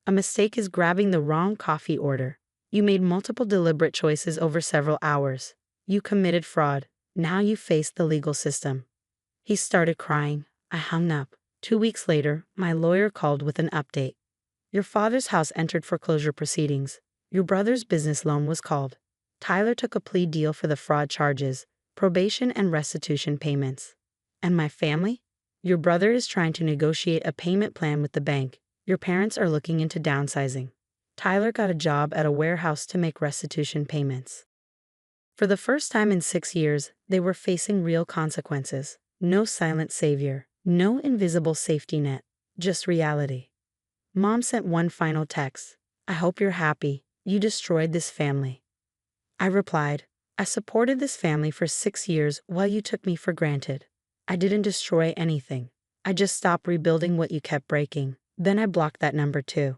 A mistake is grabbing the wrong coffee order. You made multiple deliberate choices over several hours. You committed fraud. Now you face the legal system. He started crying. I hung up. 2 weeks later, my lawyer called with an update. Your father's house entered foreclosure proceedings. Your brother's business loan was called. Tyler took a plea deal for the fraud charges, probation and restitution payments. And my family? Your brother is trying to negotiate a payment plan with the bank. Your parents are looking into downsizing. Tyler got a job at a warehouse to make restitution payments. For the first time in 6 years, they were facing real consequences. No silent savior, no invisible safety net, just reality. Mom sent one final text. I hope you're happy. You destroyed this family. I replied, I supported this family for 6 years while you took me for granted. I didn't destroy anything. I just stopped rebuilding what you kept breaking. Then I blocked that number too.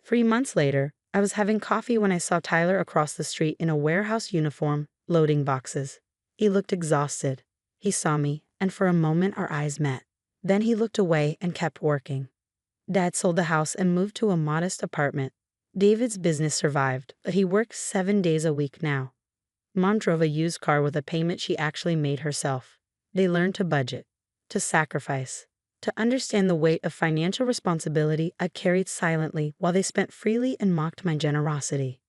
3 months later, I was having coffee when I saw Tyler across the street in a warehouse uniform, loading boxes. He looked exhausted. He saw me, and for a moment our eyes met. Then he looked away and kept working. Dad sold the house and moved to a modest apartment. David's business survived, but he works 7 days a week now. Mom drove a used car with a payment she actually made herself. They learned to budget, to sacrifice, to understand the weight of financial responsibility I carried silently while they spent freely and mocked my generosity.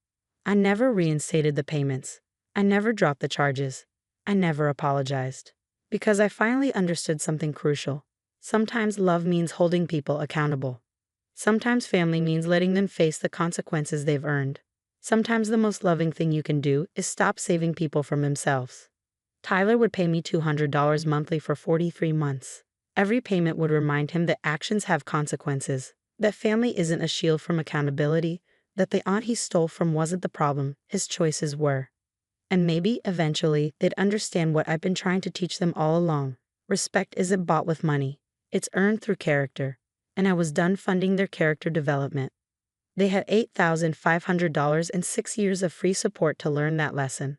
I never reinstated the payments. I never dropped the charges. I never apologized. Because I finally understood something crucial. Sometimes love means holding people accountable. Sometimes family means letting them face the consequences they've earned. Sometimes the most loving thing you can do is stop saving people from themselves. Tyler would pay me $200 monthly for 43 months. Every payment would remind him that actions have consequences, that family isn't a shield from accountability, that the aunt he stole from wasn't the problem, his choices were. And maybe, eventually, they'd understand what I've been trying to teach them all along. Respect isn't bought with money. It's earned through character. And I was done funding their character development. They had $8,500 and 6 years of free support to learn that lesson.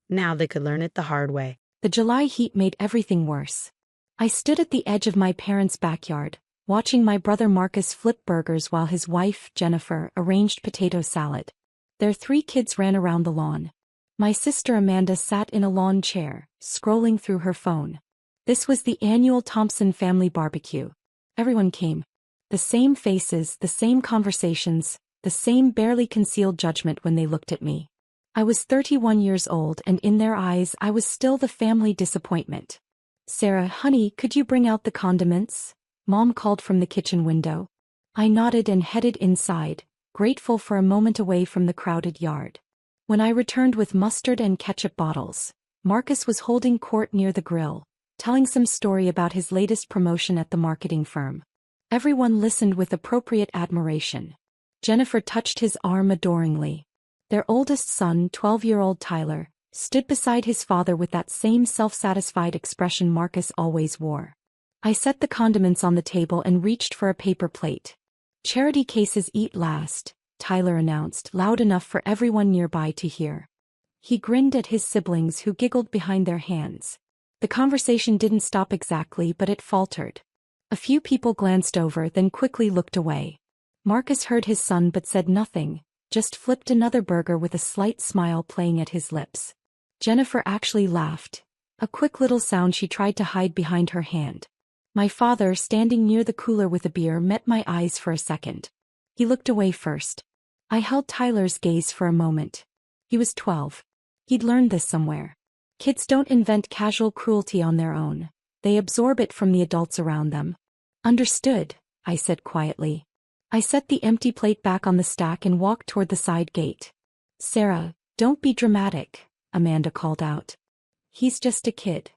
Now they could learn it the hard way. The July heat made everything worse. I stood at the edge of my parents' backyard, watching my brother Marcus flip burgers while his wife, Jennifer, arranged potato salad. Their 3 kids ran around the lawn. My sister Amanda sat in a lawn chair, scrolling through her phone. This was the annual Thompson family barbecue. Everyone came. The same faces, the same conversations, the same barely concealed judgment when they looked at me. I was 31 years old and in their eyes I was still the family disappointment. Sarah, honey, could you bring out the condiments? Mom called from the kitchen window. I nodded and headed inside, grateful for a moment away from the crowded yard. When I returned with mustard and ketchup bottles, Marcus was holding court near the grill, telling some story about his latest promotion at the marketing firm. Everyone listened with appropriate admiration. Jennifer touched his arm adoringly. Their oldest son, 12-year-old Tyler, stood beside his father with that same self-satisfied expression Marcus always wore. I set the condiments on the table and reached for a paper plate. "Charity cases eat last," Tyler announced, loud enough for everyone nearby to hear. He grinned at his siblings who giggled behind their hands. The conversation didn't stop exactly, but it faltered. A few people glanced over, then quickly looked away. Marcus heard his son but said nothing, just flipped another burger with a slight smile playing at his lips. Jennifer actually laughed, a quick little sound she tried to hide behind her hand. My father, standing near the cooler with a beer, met my eyes for a second. He looked away first. I held Tyler's gaze for a moment. He was 12. He'd learned this somewhere. Kids don't invent casual cruelty on their own. They absorb it from the adults around them. "Understood," I said quietly. I set the empty plate back on the stack and walked toward the side gate. "Sarah, don't be dramatic," Amanda called out. "He's just a kid."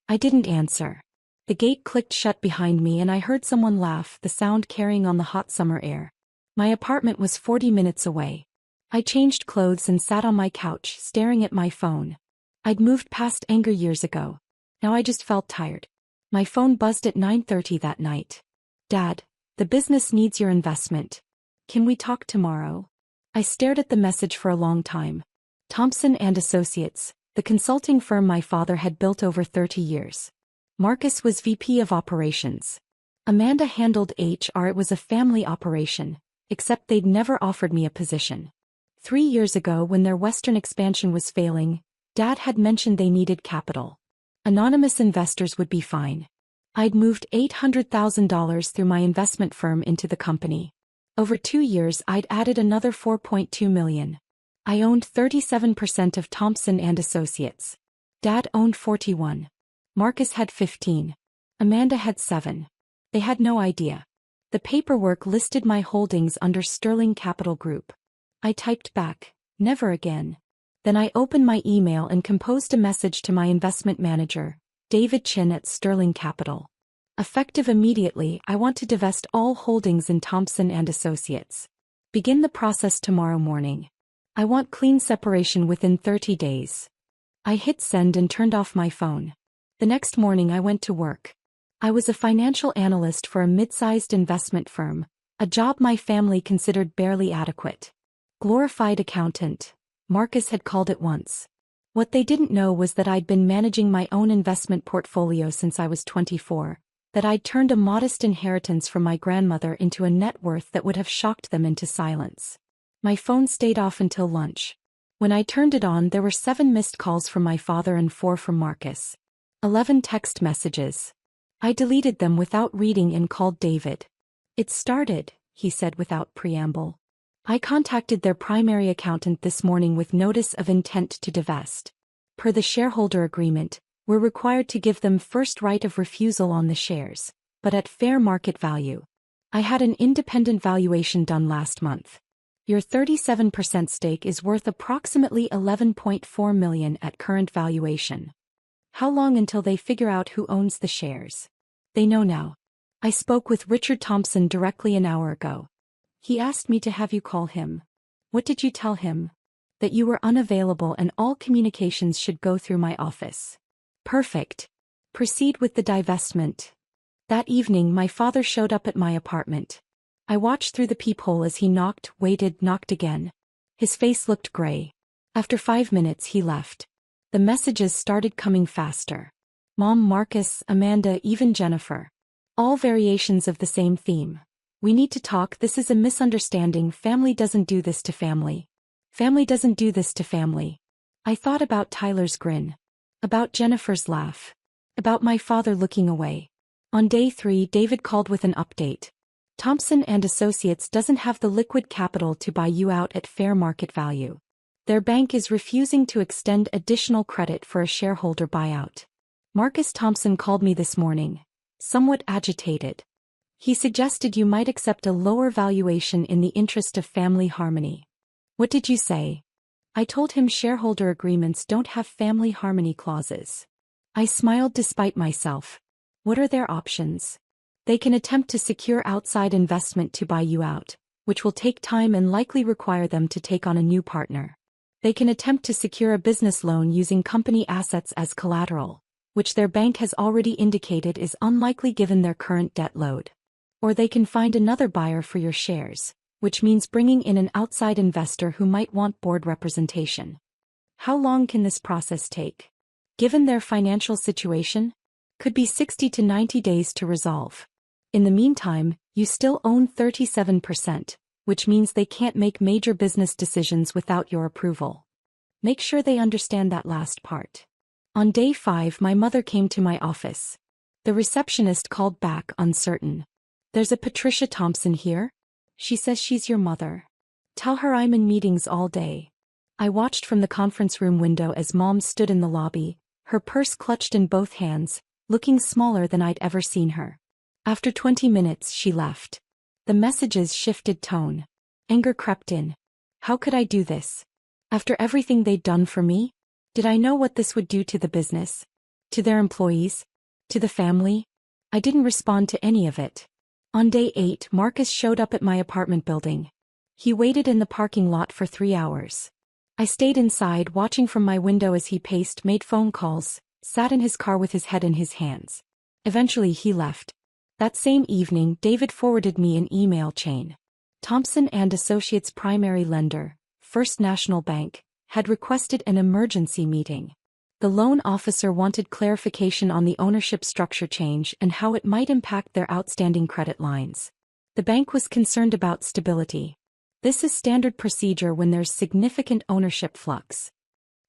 I didn't answer. The gate clicked shut behind me and I heard someone laugh, the sound carrying on the hot summer air. My apartment was 40 minutes away. I changed clothes and sat on my couch, staring at my phone. I'd moved past anger years ago. Now I just felt tired. My phone buzzed at 9:30 that night. "Dad, the business needs your investment. Can we talk tomorrow?" I stared at the message for a long time. Thompson and Associates, the consulting firm my father had built over 30 years. Marcus was VP of Operations. Amanda handled HR. It was a family operation, except they'd never offered me a position. 3 years ago, when their Western expansion was failing, Dad had mentioned they needed capital. Anonymous investors would be fine. I'd moved $800,000 through my investment firm into the company. Over 2 years I'd added another $4.2 million. I owned 37% of Thompson and Associates. Dad owned 41. Marcus had 15. Amanda had 7. They had no idea. The paperwork listed my holdings under Sterling Capital Group. I typed back, "Never again." Then I opened my email and composed a message to my investment manager, David Chin at Sterling Capital. "Effective immediately, I want to divest all holdings in Thompson and Associates. Begin the process tomorrow morning. I want clean separation within 30 days. I hit send and turned off my phone. The next morning I went to work. I was a financial analyst for a mid-sized investment firm, a job my family considered barely adequate. Glorified accountant, Marcus had called it once. What they didn't know was that I'd been managing my own investment portfolio since I was 24, that I'd turned a modest inheritance from my grandmother into a net worth that would have shocked them into silence. My phone stayed off until lunch. When I turned it on, there were 7 missed calls from my father and 4 from Marcus. 11 text messages. I deleted them without reading and called David. "It started," he said without preamble. "I contacted their primary accountant this morning with notice of intent to divest. Per the shareholder agreement, we're required to give them first right of refusal on the shares, but at fair market value. I had an independent valuation done last month. Your 37% stake is worth approximately $11.4 million at current valuation. How long until they figure out who owns the shares? They know now. I spoke with Richard Thompson directly an hour ago. He asked me to have you call him. What did you tell him? That you were unavailable and all communications should go through my office." "Perfect. Proceed with the divestment." That evening my father showed up at my apartment. I watched through the peephole as he knocked, waited, knocked again. His face looked gray. After 5 minutes he left. The messages started coming faster. Mom, Marcus, Amanda, even Jennifer. All variations of the same theme. "We need to talk. This is a misunderstanding. Family doesn't do this to family. Family doesn't do this to family." I thought about Tyler's grin. About Jennifer's laugh. About my father looking away. On day 3, David called with an update. "Thompson and Associates doesn't have the liquid capital to buy you out at fair market value. Their bank is refusing to extend additional credit for a shareholder buyout. Marcus Thompson called me this morning, somewhat agitated. He suggested you might accept a lower valuation in the interest of family harmony." "What did you say?" I told him shareholder agreements don't have family harmony clauses. I smiled despite myself. What are their options? They can attempt to secure outside investment to buy you out, which will take time and likely require them to take on a new partner. They can attempt to secure a business loan using company assets as collateral, which their bank has already indicated is unlikely given their current debt load. Or they can find another buyer for your shares, which means bringing in an outside investor who might want board representation. How long can this process take? Given their financial situation, could be 60 to 90 days to resolve. In the meantime, you still own 37%, which means they can't make major business decisions without your approval. Make sure they understand that last part. On day 5, my mother came to my office. The receptionist called back uncertain. "There's a Patricia Thompson here. She says she's your mother. Tell her I'm in meetings all day." I watched from the conference room window as Mom stood in the lobby, her purse clutched in both hands, looking smaller than I'd ever seen her. After 20 minutes, she left. The messages shifted tone. Anger crept in. How could I do this? After everything they'd done for me? Did I know what this would do to the business? To their employees? To the family? I didn't respond to any of it. On day 8, Marcus showed up at my apartment building. He waited in the parking lot for 3 hours. I stayed inside watching from my window as he paced, made phone calls, sat in his car with his head in his hands. Eventually he left. That same evening, David forwarded me an email chain. Thompson and Associates primary lender, First National Bank, had requested an emergency meeting. The loan officer wanted clarification on the ownership structure change and how it might impact their outstanding credit lines. The bank was concerned about stability. This is standard procedure when there's significant ownership flux.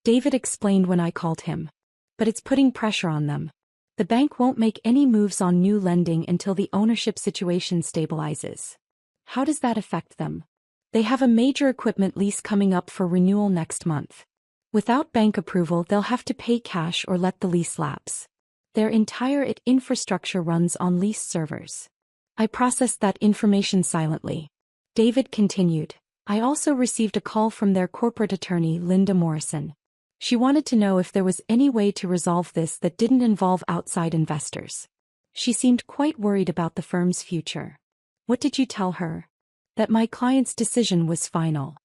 David explained when I called him. But it's putting pressure on them. The bank won't make any moves on new lending until the ownership situation stabilizes. How does that affect them? They have a major equipment lease coming up for renewal next month. Without bank approval, they'll have to pay cash or let the lease lapse. Their entire infrastructure runs on leased servers. I processed that information silently. David continued. I also received a call from their corporate attorney, Linda Morrison. She wanted to know if there was any way to resolve this that didn't involve outside investors. She seemed quite worried about the firm's future. What did you tell her? That my client's decision was final.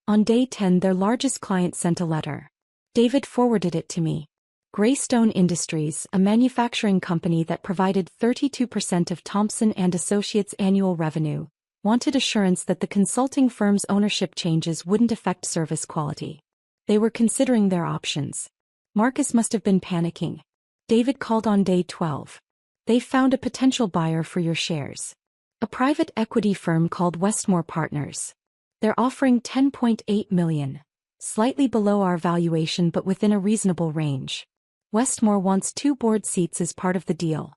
On day 10, their largest client sent a letter. David forwarded it to me. Greystone Industries, a manufacturing company that provided 32% of Thompson and Associates' annual revenue, wanted assurance that the consulting firm's ownership changes wouldn't affect service quality. They were considering their options. Marcus must have been panicking. David called on day 12. They found a potential buyer for your shares. A private equity firm called Westmore Partners. They're offering $10.8 million. Slightly below our valuation but within a reasonable range. Westmore wants 2 board seats as part of the deal.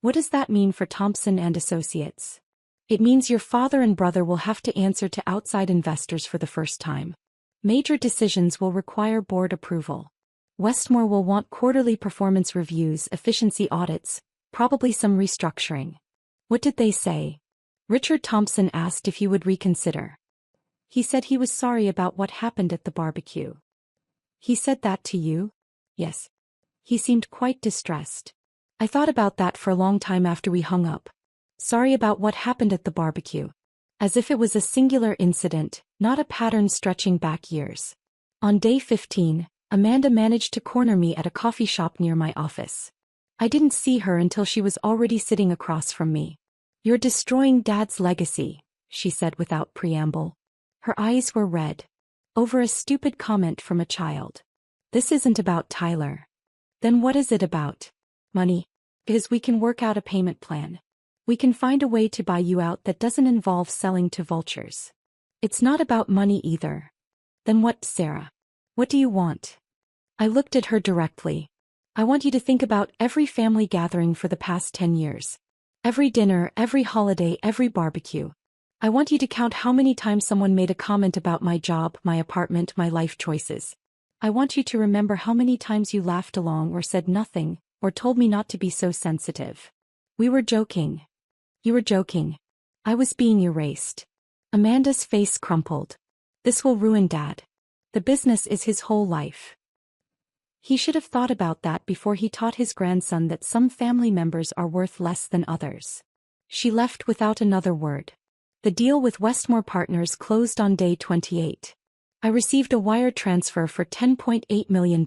What does that mean for Thompson and Associates? It means your father and brother will have to answer to outside investors for the first time. Major decisions will require board approval. Westmore will want quarterly performance reviews, efficiency audits, probably some restructuring. What did they say? Richard Thompson asked if you would reconsider. He said he was sorry about what happened at the barbecue. He said that to you? Yes. He seemed quite distressed. I thought about that for a long time after we hung up. Sorry about what happened at the barbecue. As if it was a singular incident, not a pattern stretching back years. On day 15, Amanda managed to corner me at a coffee shop near my office. I didn't see her until she was already sitting across from me. "You're destroying Dad's legacy," she said without preamble. Her eyes were red. Over a stupid comment from a child. This isn't about Tyler. Then what is it about? Money. Because we can work out a payment plan. We can find a way to buy you out that doesn't involve selling to vultures. It's not about money either. Then what, Sarah? What do you want? I looked at her directly. I want you to think about every family gathering for the past 10 years. Every dinner, every holiday, every barbecue. I want you to count how many times someone made a comment about my job, my apartment, my life choices. I want you to remember how many times you laughed along or said nothing, or told me not to be so sensitive. We were joking. You were joking. I was being erased. Amanda's face crumpled. This will ruin Dad. The business is his whole life. He should have thought about that before he taught his grandson that some family members are worth less than others. She left without another word. The deal with Westmore Partners closed on day 28. I received a wire transfer for $10.8 million.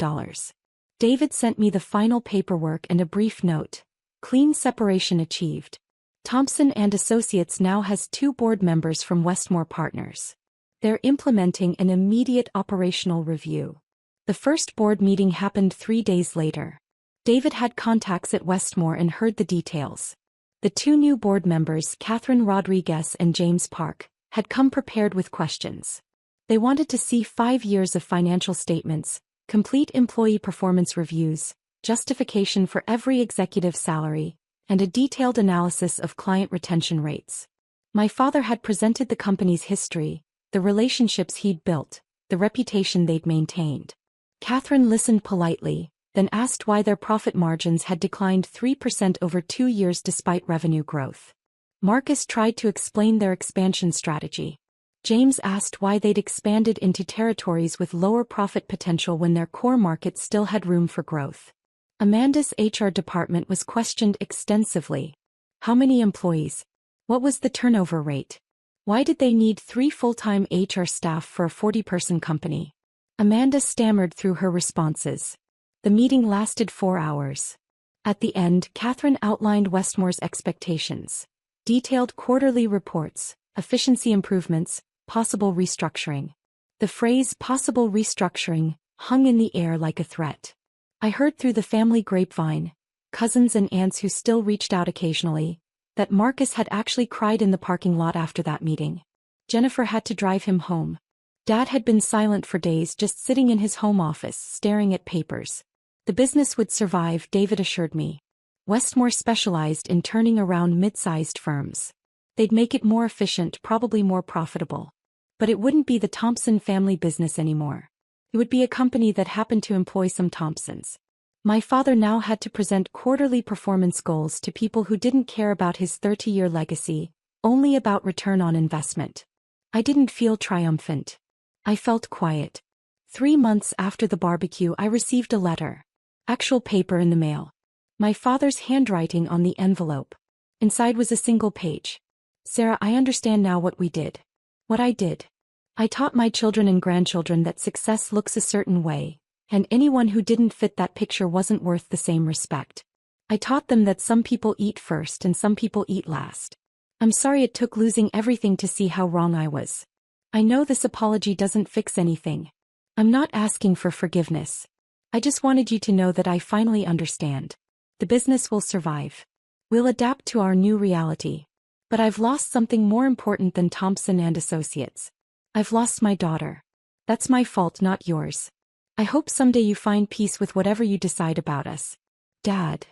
David sent me the final paperwork and a brief note. Clean separation achieved. Thompson and Associates now has 2 board members from Westmore Partners. They're implementing an immediate operational review. The first board meeting happened 3 days later. David had contacts at Westmore and heard the details. The 2 new board members, Catherine Rodriguez and James Park, had come prepared with questions. They wanted to see 5 years of financial statements, complete employee performance reviews, justification for every executive salary, and a detailed analysis of client retention rates. My father had presented the company's history, the relationships he'd built, the reputation they'd maintained. Catherine listened politely, then asked why their profit margins had declined 3% over 2 years despite revenue growth. Marcus tried to explain their expansion strategy. James asked why they'd expanded into territories with lower profit potential when their core market still had room for growth. Amanda's HR department was questioned extensively. How many employees? What was the turnover rate? Why did they need 3 full-time HR staff for a 40-person company? Amanda stammered through her responses. The meeting lasted 4 hours. At the end, Catherine outlined Westmore's expectations. Detailed quarterly reports, efficiency improvements, possible restructuring. The phrase possible restructuring hung in the air like a threat. I heard through the family grapevine, cousins and aunts who still reached out occasionally, that Marcus had actually cried in the parking lot after that meeting. Jennifer had to drive him home. Dad had been silent for days, just sitting in his home office, staring at papers. The business would survive, David assured me. Westmore specialized in turning around mid-sized firms. They'd make it more efficient, probably more profitable. But it wouldn't be the Thompson family business anymore. It would be a company that happened to employ some Thompsons. My father now had to present quarterly performance goals to people who didn't care about his 30-year legacy, only about return on investment. I didn't feel triumphant. I felt quiet. 3 months after the barbecue, I received a letter. Actual paper in the mail. My father's handwriting on the envelope. Inside was a single page. Sarah, I understand now what we did. What I did. I taught my children and grandchildren that success looks a certain way, and anyone who didn't fit that picture wasn't worth the same respect. I taught them that some people eat first and some people eat last. I'm sorry it took losing everything to see how wrong I was. I know this apology doesn't fix anything. I'm not asking for forgiveness. I just wanted you to know that I finally understand. The business will survive. We'll adapt to our new reality. But I've lost something more important than Thompson and Associates. I've lost my daughter. That's my fault, not yours. I hope someday you find peace with whatever you decide about us. Dad.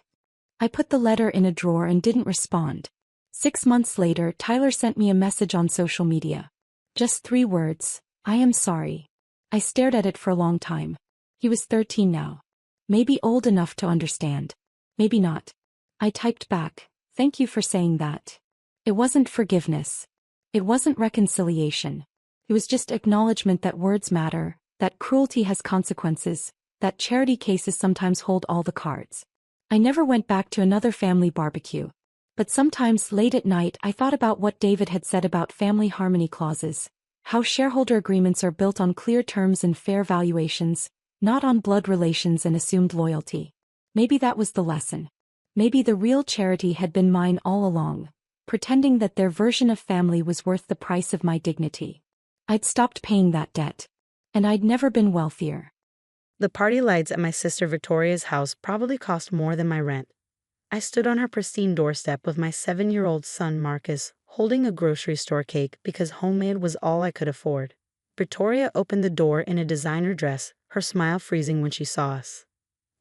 I put the letter in a drawer and didn't respond. 6 months later, Tyler sent me a message on social media. Just 3 words, I am sorry. I stared at it for a long time. He was 13 now. Maybe old enough to understand. Maybe not. I typed back, thank you for saying that. It wasn't forgiveness. It wasn't reconciliation. It was just acknowledgement that words matter, that cruelty has consequences, that charity cases sometimes hold all the cards. I never went back to another family barbecue. But sometimes late at night I thought about what David had said about family harmony clauses, how shareholder agreements are built on clear terms and fair valuations, not on blood relations and assumed loyalty. Maybe that was the lesson. Maybe the real charity had been mine all along, pretending that their version of family was worth the price of my dignity. I'd stopped paying that debt. And I'd never been wealthier. The party lights at my sister Victoria's house probably cost more than my rent. I stood on her pristine doorstep with my 7-year-old son Marcus, holding a grocery store cake because homemade was all I could afford. Victoria opened the door in a designer dress, her smile freezing when she saw us.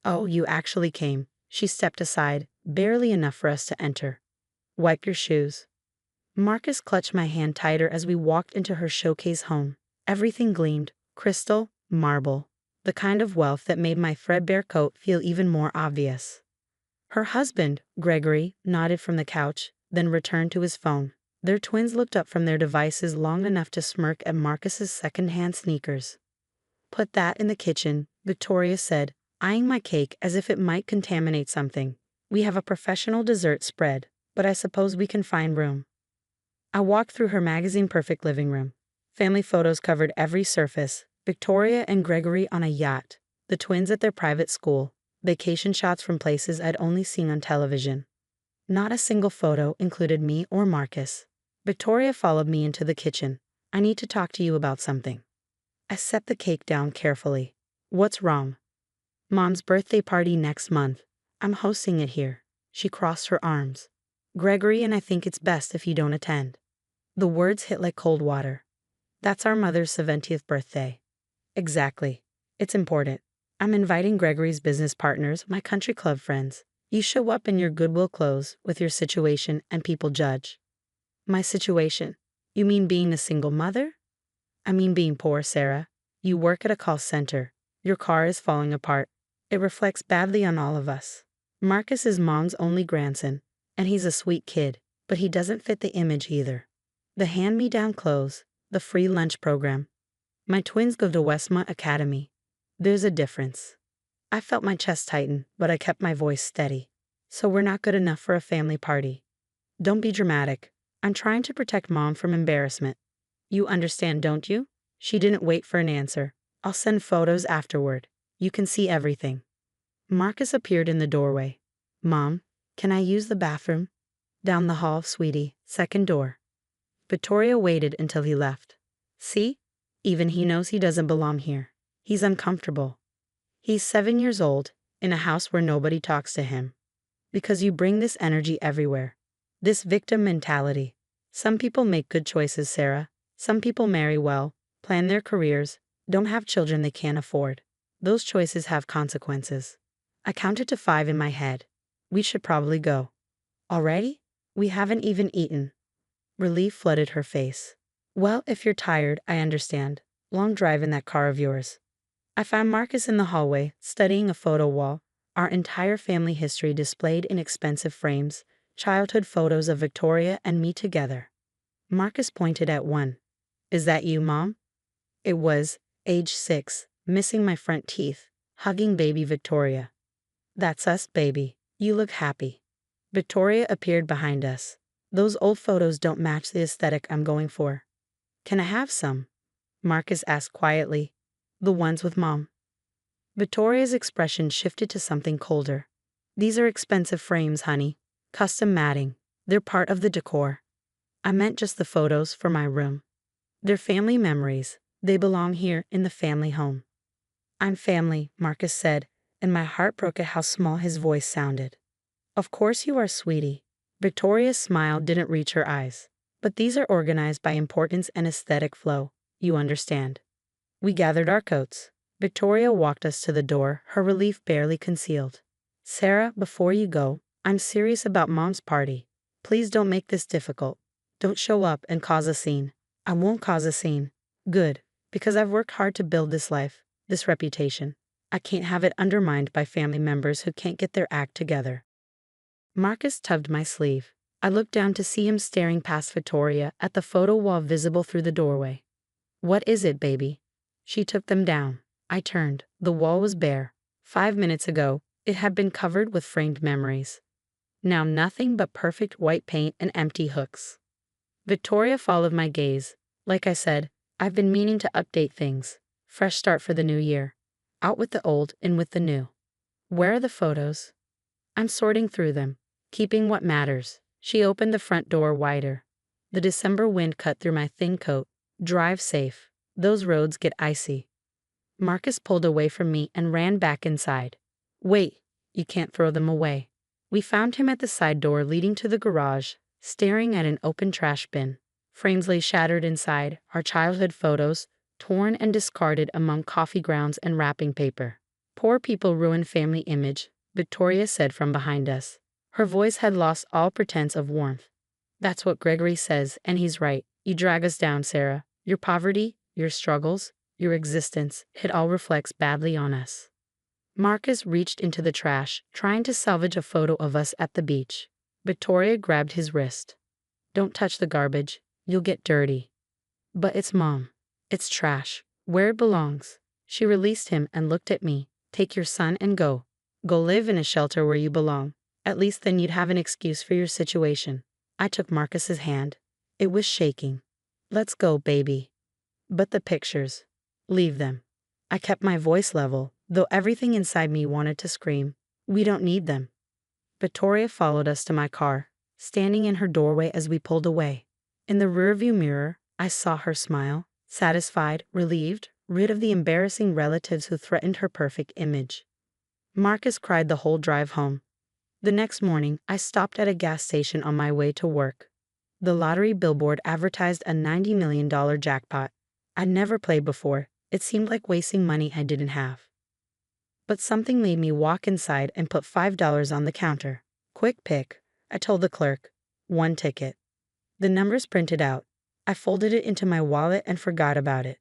"Oh, you actually came." She stepped aside, barely enough for us to enter. "Wipe your shoes." Marcus clutched my hand tighter as we walked into her showcase home. Everything gleamed, crystal, marble, the kind of wealth that made my threadbare coat feel even more obvious. Her husband, Gregory, nodded from the couch, then returned to his phone. Their twins looked up from their devices long enough to smirk at Marcus's second-hand sneakers. "Put that in the kitchen," Victoria said, eyeing my cake as if it might contaminate something. "We have a professional dessert spread." but I suppose we can find room. I walked through her magazine-perfect living room. Family photos covered every surface. Victoria and Gregory on a yacht, the twins at their private school, vacation shots from places I'd only seen on television. Not a single photo included me or Marcus. Victoria followed me into the kitchen. I need to talk to you about something. I set the cake down carefully. What's wrong? Mom's birthday party next month. I'm hosting it here. She crossed her arms. Gregory and I think it's best if you don't attend. The words hit like cold water. That's our mother's 70th birthday. Exactly. It's important. I'm inviting Gregory's business partners, my country club friends. You show up in your Goodwill clothes with your situation and people judge. My situation? You mean being a single mother? I mean being poor, Sarah. You work at a call center. Your car is falling apart. It reflects badly on all of us. Marcus is Mom's only grandson, and he's a sweet kid, but he doesn't fit the image either. The hand-me-down clothes, the free lunch program. My twins go to Westmont Academy. There's a difference. I felt my chest tighten, but I kept my voice steady. So we're not good enough for a family party. Don't be dramatic. I'm trying to protect Mom from embarrassment. You understand, don't you? She didn't wait for an answer. I'll send photos afterward. You can see everything. Marcus appeared in the doorway. Mom, can I use the bathroom? Down the hall, sweetie, second door. Victoria waited until he left. See? Even he knows he doesn't belong here. He's uncomfortable. He's 7 years old, in a house where nobody talks to him. Because you bring this energy everywhere. This victim mentality. Some people make good choices, Sarah. Some people marry well, plan their careers, don't have children they can't afford. Those choices have consequences. I counted to 5 in my head. We should probably go. Already? We haven't even eaten. Relief flooded her face. Well, if you're tired, I understand. Long drive in that car of yours. I found Marcus in the hallway, studying a photo wall, our entire family history displayed in expensive frames, childhood photos of Victoria and me together. Marcus pointed at one. Is that you, Mom? It was, age 6, missing my front teeth, hugging baby Victoria. That's us, baby. You look happy. Victoria appeared behind us. Those old photos don't match the aesthetic I'm going for. Can I have some? Marcus asked quietly. The ones with Mom. Victoria's expression shifted to something colder. These are expensive frames, honey. Custom matting. They're part of the decor. I meant just the photos for my room. They're family memories. They belong here in the family home. I'm family, Marcus said, and my heart broke at how small his voice sounded. Of course you are, sweetie. Victoria's smile didn't reach her eyes. But these are organized by importance and aesthetic flow. You understand. We gathered our coats. Victoria walked us to the door, her relief barely concealed. Sarah, before you go, I'm serious about Mom's party. Please don't make this difficult. Don't show up and cause a scene. I won't cause a scene. Good, because I've worked hard to build this life, this reputation. I can't have it undermined by family members who can't get their act together. Marcus tugged my sleeve. I looked down to see him staring past Victoria at the photo wall visible through the doorway. What is it, baby? She took them down. I turned. The wall was bare. 5 minutes ago, it had been covered with framed memories. Now nothing but perfect white paint and empty hooks. Victoria followed my gaze. Like I said, I've been meaning to update things. Fresh start for the new year. Out with the old, in with the new. Where are the photos? I'm sorting through them, keeping what matters. She opened the front door wider. The December wind cut through my thin coat. Drive safe. Those roads get icy. Marcus pulled away from me and ran back inside. Wait, you can't throw them away. We found him at the side door leading to the garage, staring at an open trash bin. Frames lay shattered inside, our childhood photos, torn and discarded among coffee grounds and wrapping paper. Poor people ruin family image, Victoria said from behind us. Her voice had lost all pretense of warmth. That's what Gregory says, and he's right. You drag us down, Sarah. Your poverty, your struggles, your existence, it all reflects badly on us. Marcus reached into the trash, trying to salvage a photo of us at the beach. Victoria grabbed his wrist. Don't touch the garbage. You'll get dirty. But it's Mom. It's trash. Where it belongs. She released him and looked at me. Take your son and go. Go live in a shelter where you belong. At least then you'd have an excuse for your situation. I took Marcus's hand. It was shaking. Let's go, baby. But the pictures. Leave them. I kept my voice level, though everything inside me wanted to scream. We don't need them. Victoria followed us to my car, standing in her doorway as we pulled away. In the rearview mirror, I saw her smile, satisfied, relieved, rid of the embarrassing relatives who threatened her perfect image. Marcus cried the whole drive home. The next morning, I stopped at a gas station on my way to work. The lottery billboard advertised a $90 million jackpot. I'd never played before. It seemed like wasting money I didn't have. But something made me walk inside and put $5 on the counter. Quick pick, I told the clerk. One ticket. The numbers printed out. I folded it into my wallet and forgot about it.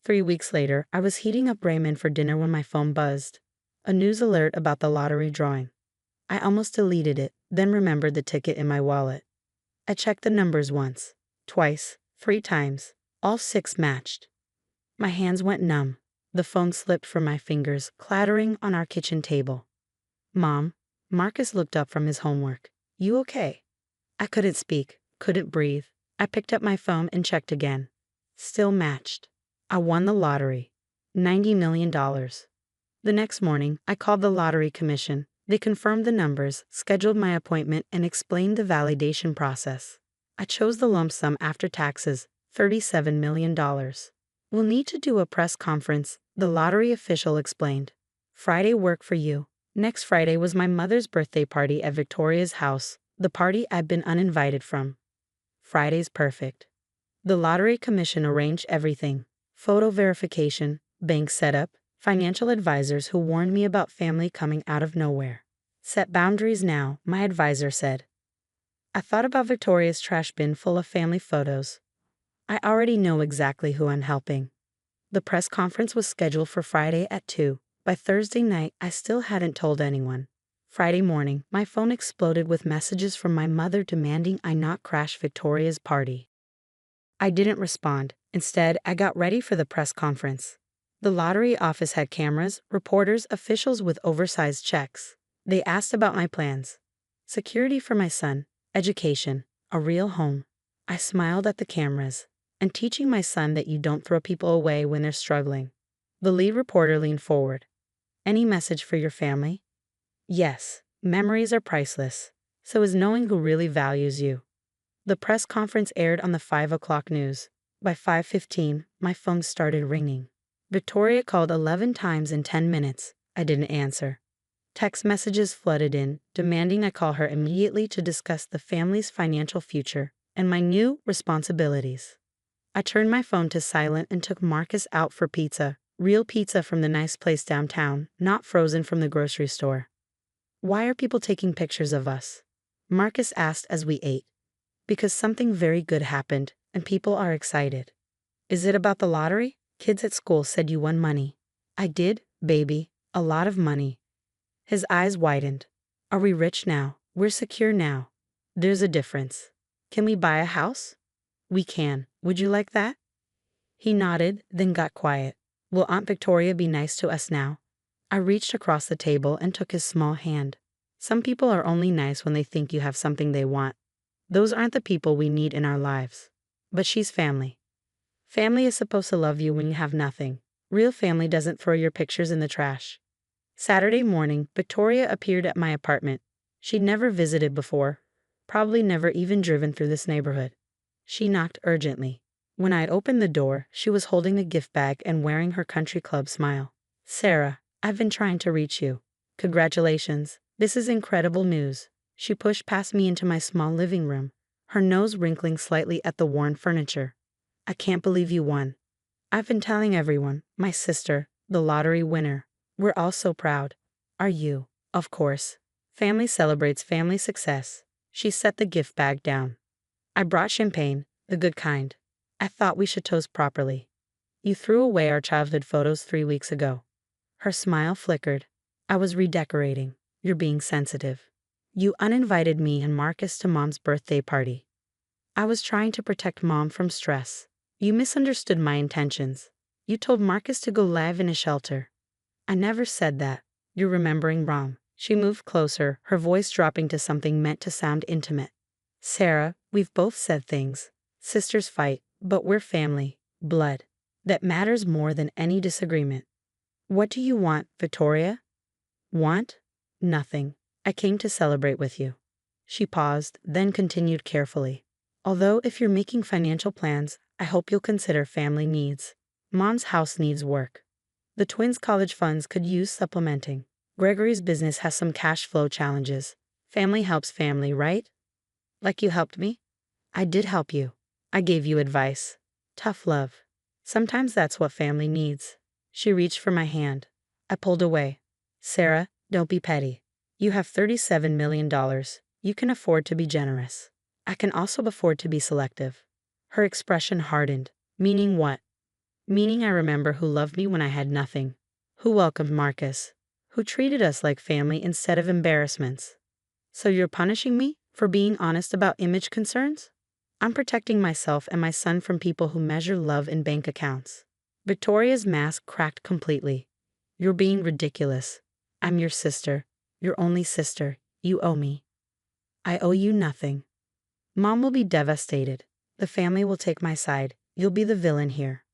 3 weeks later, I was heating up ramen for dinner when my phone buzzed. A news alert about the lottery drawing. I almost deleted it, then remembered the ticket in my wallet. I checked the numbers once, twice, 3 times. All 6 matched. My hands went numb. The phone slipped from my fingers, clattering on our kitchen table. Mom, Marcus looked up from his homework. You okay? I couldn't speak, couldn't breathe. I picked up my phone and checked again. Still matched. I won the lottery. $90 million. The next morning, I called the lottery commission. They confirmed the numbers, scheduled my appointment, and explained the validation process. I chose the lump sum after taxes, $37 million. We'll need to do a press conference, the lottery official explained. Friday work for you. Next Friday was my mother's birthday party at Victoria's house, the party I'd been uninvited from. Friday's perfect. The lottery commission arranged everything. Photo verification, bank setup, financial advisors who warned me about family coming out of nowhere. Set boundaries now, my advisor said. I thought about Victoria's trash bin full of family photos. I already know exactly who I'm helping. The press conference was scheduled for Friday at 2. By Thursday night, I still hadn't told anyone. Friday morning, my phone exploded with messages from my mother demanding I not crash Victoria's party. I didn't respond. Instead, I got ready for the press conference. The lottery office had cameras, reporters, officials with oversized checks. They asked about my plans. Security for my son, education, a real home. I smiled at the cameras. And teaching my son that you don't throw people away when they're struggling. The lead reporter leaned forward. Any message for your family? Yes, memories are priceless. So is knowing who really values you. The press conference aired on the 5 o'clock news. By 5:15, my phone started ringing. Victoria called 11 times in 10 minutes. I didn't answer. Text messages flooded in, demanding I call her immediately to discuss the family's financial future and my new responsibilities. I turned my phone to silent and took Marcus out for pizza, real pizza from the nice place downtown, not frozen from the grocery store. Why are people taking pictures of us? Marcus asked as we ate. Because something very good happened, and people are excited. Is it about the lottery? Kids at school said you won money. I did, baby, a lot of money. His eyes widened. Are we rich now? We're secure now. There's a difference. Can we buy a house? We can. Would you like that? He nodded, then got quiet. Will Aunt Victoria be nice to us now? I reached across the table and took his small hand. Some people are only nice when they think you have something they want. Those aren't the people we need in our lives. But she's family. Family is supposed to love you when you have nothing. Real family doesn't throw your pictures in the trash. Saturday morning, Victoria appeared at my apartment. She'd never visited before, probably never even driven through this neighborhood. She knocked urgently. When I had opened the door, she was holding a gift bag and wearing her country club smile. Sarah, I've been trying to reach you. Congratulations. This is incredible news. She pushed past me into my small living room, her nose wrinkling slightly at the worn furniture. I can't believe you won. I've been telling everyone, my sister, the lottery winner. We're all so proud. Are you? Of course. Family celebrates family success. She set the gift bag down. I brought champagne, the good kind. I thought we should toast properly. You threw away our childhood photos 3 weeks ago. Her smile flickered. I was redecorating. You're being sensitive. You uninvited me and Marcus to Mom's birthday party. I was trying to protect Mom from stress. You misunderstood my intentions. You told Marcus to go live in a shelter. I never said that. You're remembering wrong. She moved closer, her voice dropping to something meant to sound intimate. Sarah, we've both said things. Sisters fight, but we're family. Blood. That matters more than any disagreement. What do you want, Victoria? Want? Nothing. I came to celebrate with you. She paused, then continued carefully. Although if you're making financial plans, I hope you'll consider family needs. Mom's house needs work. The twins' college funds could use supplementing. Gregory's business has some cash flow challenges. Family helps family, right? Like you helped me? I did help you. I gave you advice. Tough love. Sometimes that's what family needs. She reached for my hand. I pulled away. Sarah, don't be petty. You have $37 million. You can afford to be generous. I can also afford to be selective. Her expression hardened. Meaning what? Meaning I remember who loved me when I had nothing. Who welcomed Marcus. Who treated us like family instead of embarrassments. So you're punishing me for being honest about image concerns? I'm protecting myself and my son from people who measure love in bank accounts. Victoria's mask cracked completely. You're being ridiculous. I'm your sister. Your only sister. You owe me. I owe you nothing. Mom will be devastated. The family will take my side. You'll be the villain here.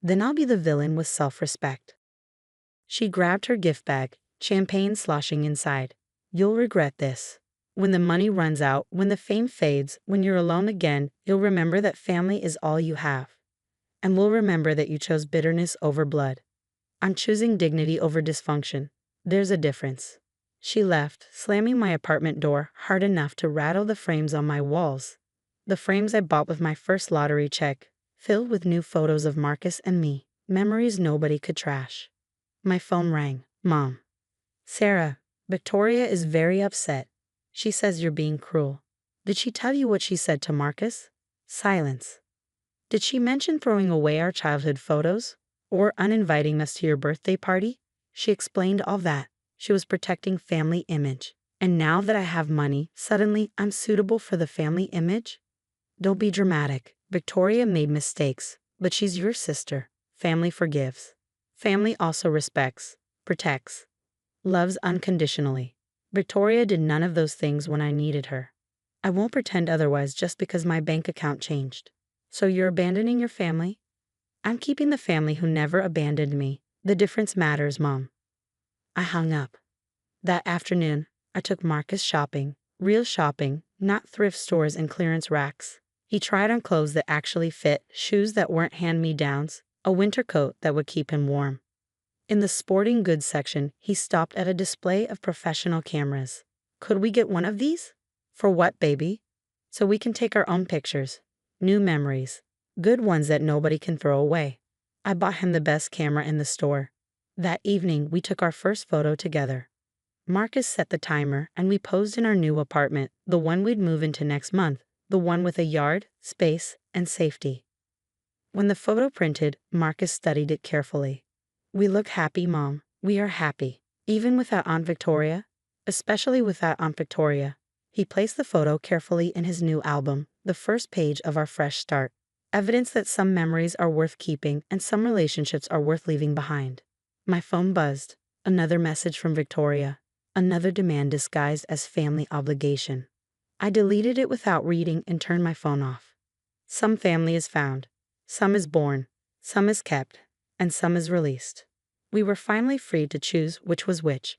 Then I'll be the villain with self-respect. She grabbed her gift bag, champagne sloshing inside. You'll regret this. When the money runs out, when the fame fades, when you're alone again, you'll remember that family is all you have. And we'll remember that you chose bitterness over blood. I'm choosing dignity over dysfunction. There's a difference. She left, slamming my apartment door hard enough to rattle the frames on my walls. The frames I bought with my first lottery check, filled with new photos of Marcus and me, memories nobody could trash. My phone rang. Mom. Sarah, Victoria is very upset. She says you're being cruel. Did she tell you what she said to Marcus? Silence. Did she mention throwing away our childhood photos? Or uninviting us to your birthday party? She explained all that. She was protecting family image. And now that I have money, suddenly I'm suitable for the family image? Don't be dramatic. Victoria made mistakes, but she's your sister. Family forgives. Family also respects, protects, loves unconditionally. Victoria did none of those things when I needed her. I won't pretend otherwise just because my bank account changed. So you're abandoning your family? I'm keeping the family who never abandoned me. The difference matters, Mom. I hung up. That afternoon, I took Marcus shopping. Real shopping, not thrift stores and clearance racks. He tried on clothes that actually fit, shoes that weren't hand-me-downs, a winter coat that would keep him warm. In the sporting goods section, he stopped at a display of professional cameras. Could we get one of these? For what, baby? So we can take our own pictures. New memories. Good ones that nobody can throw away. I bought him the best camera in the store. That evening, we took our first photo together. Marcus set the timer, and we posed in our new apartment, the one we'd move into next month, the one with a yard, space, and safety. When the photo printed, Marcus studied it carefully. We look happy, Mom. We are happy. Even without Aunt Victoria? Especially without Aunt Victoria. He placed the photo carefully in his new album, the first page of our fresh start. Evidence that some memories are worth keeping and some relationships are worth leaving behind. My phone buzzed. Another message from Victoria. Another demand disguised as family obligation. I deleted it without reading and turned my phone off. Some family is found. Some is born. Some is kept. And some is released. We were finally free to choose which was which.